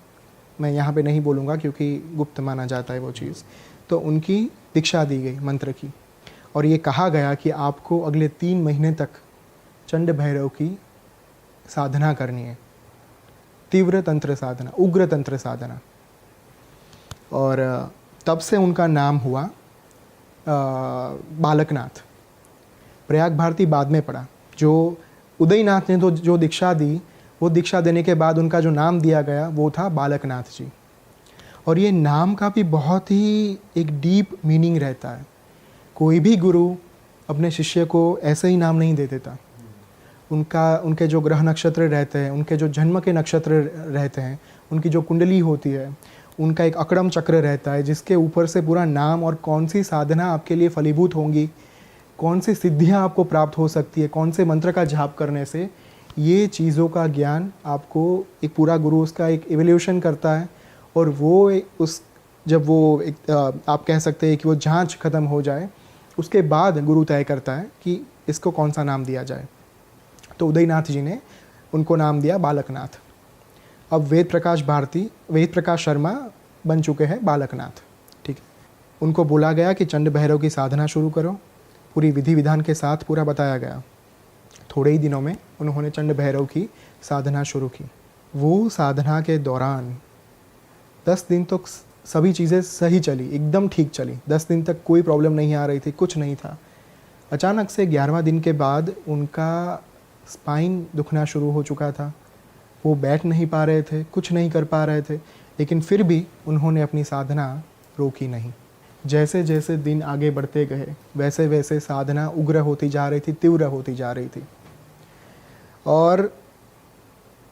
मैं यहाँ पे नहीं बोलूँगा क्योंकि गुप्त माना जाता है वो चीज़, तो उनकी दीक्षा दी गई मंत्र की। और ये कहा गया कि आपको अगले 3 महीने तक चंड भैरव की साधना करनी है, तीव्र तंत्र साधना, उग्र तंत्र साधना। और तब से उनका नाम हुआ बालकनाथ। प्रयाग भारती बाद में पड़ा। जो उदयनाथ ने तो जो दीक्षा दी, वो दीक्षा देने के बाद उनका जो नाम दिया गया वो था बालकनाथ जी। और ये नाम का भी बहुत ही एक डीप मीनिंग रहता है। कोई भी गुरु अपने शिष्य को ऐसे ही नाम नहीं दे देता। उनके जो ग्रह नक्षत्र रहते हैं, उनके जो जन्म के नक्षत्र रहते हैं, उनकी जो कुंडली होती है, उनका एक अकड़म चक्र रहता है जिसके ऊपर से पूरा नाम और कौन सी साधना आपके लिए फलीभूत होंगी, कौन सी सिद्धियां आपको प्राप्त हो सकती है, कौन से मंत्र का जाप करने से, ये चीज़ों का ज्ञान आपको एक पूरा गुरु उसका एक इवोल्यूशन करता है। और वो जब वो एक आप कह सकते हैं कि वो जांच ख़त्म हो जाए, उसके बाद गुरु तय करता है कि इसको कौन सा नाम दिया जाए। तो उदयनाथ जी ने उनको नाम दिया बालकनाथ। अब वेद प्रकाश शर्मा बन चुके हैं बालकनाथ। ठीक है, उनको बोला गया कि चंड भैरव की साधना शुरू करो। पूरी विधि विधान के साथ पूरा बताया गया। थोड़े ही दिनों में उन्होंने चंड भैरव की साधना शुरू की। वो साधना के दौरान 10 दिन तक सभी चीज़ें सही चली, एकदम ठीक चली। 10 दिन तक कोई प्रॉब्लम नहीं आ रही थी, कुछ नहीं था। अचानक से 11वां दिन के बाद उनका स्पाइन दुखना शुरू हो चुका था। वो बैठ नहीं पा रहे थे, कुछ नहीं कर पा रहे थे, लेकिन फिर भी उन्होंने अपनी साधना रोकी नहीं। जैसे जैसे दिन आगे बढ़ते गए वैसे वैसे साधना उग्र होती जा रही थी, तीव्र होती जा रही थी। और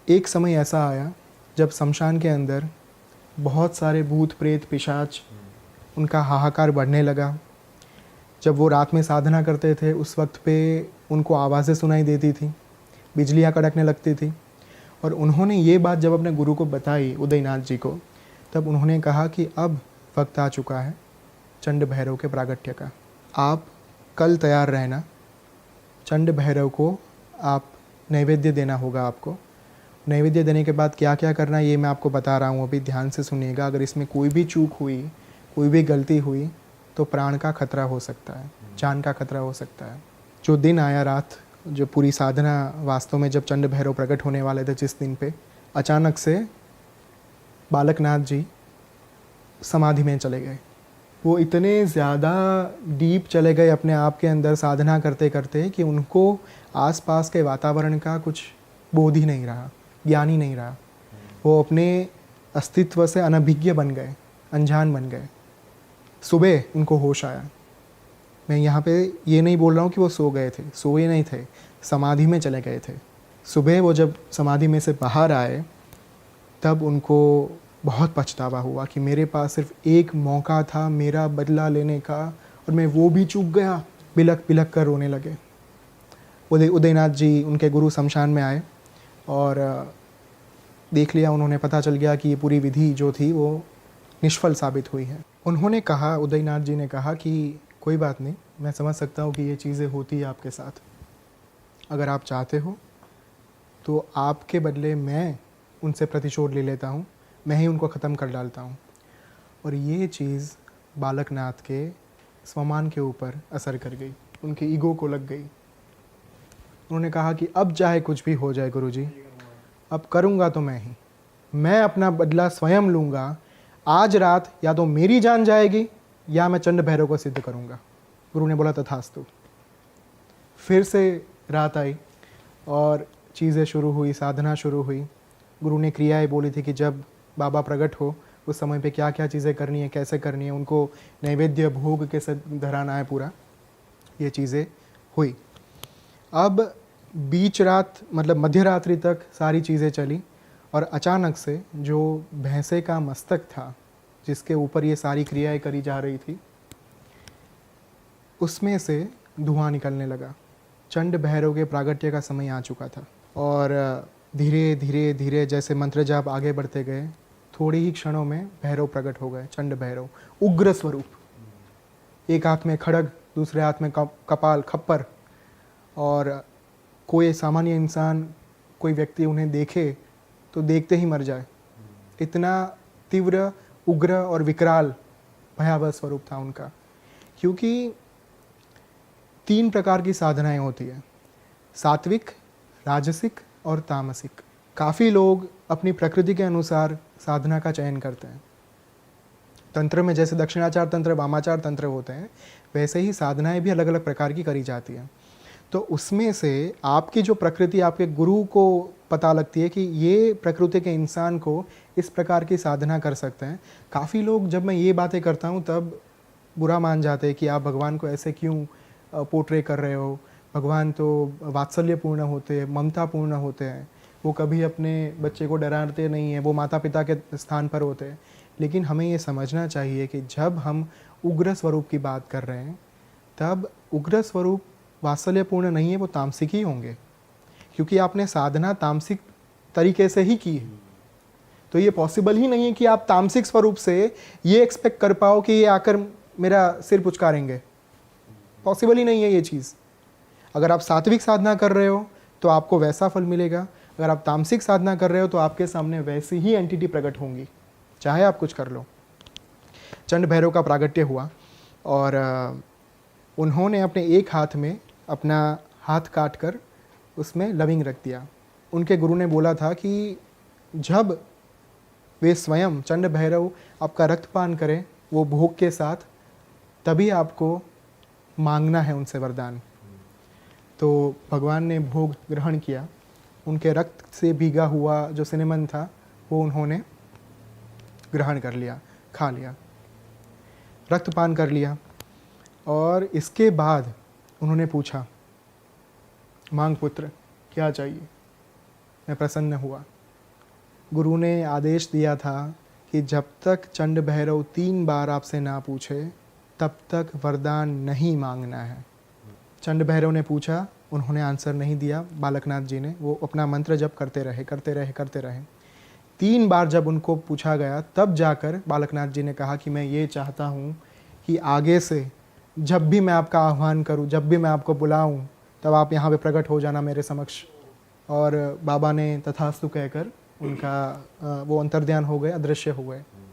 एक समय ऐसा आया जब शमशान के अंदर बहुत सारे भूत प्रेत पिशाच, उनका हाहाकार बढ़ने लगा। जब वो रात में साधना करते थे उस वक्त पे उनको आवाज़ें सुनाई देती थी, बिजलियाँ कड़कने लगती थी। और उन्होंने ये बात जब अपने गुरु को बताई, उदयनाथ जी को, तब उन्होंने कहा कि अब वक्त आ चुका है चंड भैरव के प्रागट्य का। आप कल तैयार रहना, चंड भैरव को आप नैवेद्य देना होगा आपको। नैवेद्य देने के बाद क्या क्या करना है ये मैं आपको बता रहा हूँ, अभी ध्यान से सुनिएगा। अगर इसमें कोई भी चूक हुई, कोई भी गलती हुई तो प्राण का खतरा हो सकता है, जान का खतरा हो सकता है। जो दिन आया, रात, जो पूरी साधना वास्तव में जब चंड भैरव प्रकट होने वाले थे जिस दिन पे, अचानक से बालकनाथ जी समाधि में चले गए। वो इतने ज़्यादा डीप चले गए अपने आप के अंदर साधना करते करते कि उनको आसपास के वातावरण का कुछ बोध ही नहीं रहा, ज्ञान ही नहीं रहा। वो अपने अस्तित्व से अनभिज्ञ बन गए, अनजान बन गए। सुबह उनको होश आया। मैं यहाँ पे ये नहीं बोल रहा हूँ कि वो सो गए थे, सोए नहीं थे, समाधि में चले गए थे। सुबह वो जब समाधि में से बाहर आए तब उनको बहुत पछतावा हुआ कि मेरे पास सिर्फ एक मौका था मेरा बदला लेने का और मैं वो भी चूक गया। बिलक बिलक कर रोने लगे। उदयनाथ जी, उनके गुरु, शमशान में आए और देख लिया उन्होंने, पता चल गया कि ये पूरी विधि जो थी वो निष्फल साबित हुई है। उन्होंने कहा, उदयनाथ जी ने कहा कि कोई बात नहीं, मैं समझ सकता हूँ कि ये चीज़ें होती है आपके साथ। अगर आप चाहते हो तो आपके बदले मैं उनसे प्रतिशोध ले लेता हूँ, मैं ही उनको ख़त्म कर डालता हूँ। और ये चीज़ बालकनाथ के स्वमान के ऊपर असर कर गई, उनके ईगो को लग गई। उन्होंने कहा कि अब चाहे कुछ भी हो जाए गुरुजी, अब करूँगा तो मैं अपना बदला स्वयं लूँगा। आज रात या तो मेरी जान जाएगी या मैं चंड भैरव को सिद्ध करूँगा। गुरु ने बोला तथास्तु। फिर से रात आई और चीज़ें शुरू हुई, साधना शुरू हुई। गुरु ने क्रियाएं बोली थी कि जब बाबा प्रकट हो उस समय पे क्या क्या चीज़ें करनी है, कैसे करनी है, उनको नैवेद्य भोग के साथ धराना है पूरा। ये चीज़ें हुई। अब बीच रात मतलब मध्य रात्रि तक सारी चीज़ें चली और अचानक से जो भैंसे का मस्तक था जिसके ऊपर ये सारी क्रियाएं करी जा रही थी, उसमें से धुआं निकलने लगा। चंड भैरव के प्रागट्य का समय आ चुका था और धीरे धीरे धीरे जैसे मंत्र जाप आगे बढ़ते गए, थोड़ी ही क्षणों में भैरव प्रकट हो गए। चंड भैरव उग्र स्वरूप, एक हाथ में खड़ग, दूसरे हाथ में कपाल खप्पर। और कोई सामान्य इंसान, कोई व्यक्ति उन्हें देखे तो देखते ही मर जाए, इतना तीव्र, उग्र और विकराल भयावह स्वरूप था उनका। क्योंकि 3 प्रकार की साधनाएं होती है, सात्विक, राजसिक और तामसिक। काफ़ी लोग अपनी प्रकृति के अनुसार साधना का चयन करते हैं। तंत्र में जैसे दक्षिणाचार तंत्र, वामाचार तंत्र होते हैं, वैसे ही साधनाएं भी अलग अलग प्रकार की करी जाती हैं। तो उसमें से आपकी जो प्रकृति, आपके गुरु को पता लगती है कि ये प्रकृति के इंसान को इस प्रकार की साधना कर सकते हैं। काफ़ी लोग जब मैं ये बातें करता हूँ तब बुरा मान जाते हैं कि आप भगवान को ऐसे क्यों पोर्ट्रे कर रहे हो, भगवान तो वात्सल्यपूर्ण होते हैं, ममतापूर्ण होते हैं, वो कभी अपने बच्चे को डराते नहीं हैं, वो माता पिता के स्थान पर होते हैं। लेकिन हमें ये समझना चाहिए कि जब हम उग्र स्वरूप की बात कर रहे हैं तब उग्र स्वरूप वात्सल्यपूर्ण नहीं है, वो तामसिक ही होंगे, क्योंकि आपने साधना तामसिक तरीके से ही की है। तो ये पॉसिबल ही नहीं है कि आप तामसिक स्वरूप से ये एक्सपेक्ट कर पाओ कि ये आकर मेरा सिर पुचकारेंगे। पॉसिबल ही नहीं है ये चीज़। अगर आप सात्विक साधना कर रहे हो तो आपको वैसा फल मिलेगा, अगर आप तामसिक साधना कर रहे हो तो आपके सामने वैसी ही एंटिटी प्रकट होंगी, चाहे आप कुछ कर लो। चंड भैरव का प्रागट्य हुआ और उन्होंने अपने एक हाथ में अपना हाथ काट कर उसमें लविंग रख दिया। उनके गुरु ने बोला था कि जब वे स्वयं चंड भैरव आपका रक्तपान करें वो भोग के साथ, तभी आपको मांगना है उनसे वरदान। तो भगवान ने भोग ग्रहण किया, उनके रक्त से भीगा हुआ जो सिनेमन था वो उन्होंने ग्रहण कर लिया, खा लिया, रक्तपान कर लिया। और इसके बाद उन्होंने पूछा, मांग पुत्र क्या चाहिए। मैं प्रसन्न हुआ। गुरु ने आदेश दिया था कि जब तक चंड भैरव 3 बार आपसे ना पूछे तब तक वरदान नहीं मांगना है। चंड भैरव ने पूछा, उन्होंने आंसर नहीं दिया। बालकनाथ जी ने, वो अपना मंत्र जप करते रहे। 3 बार जब उनको पूछा गया तब जाकर बालकनाथ जी ने कहा कि मैं ये चाहता हूँ कि आगे से जब भी मैं आपका आह्वान करूँ, जब भी मैं आपको बुलाऊँ, तब आप यहाँ पे प्रकट हो जाना मेरे समक्ष। और बाबा ने तथास्तु कहकर उनका वो अंतर्ध्यान हो गए, अदृश्य हो गए।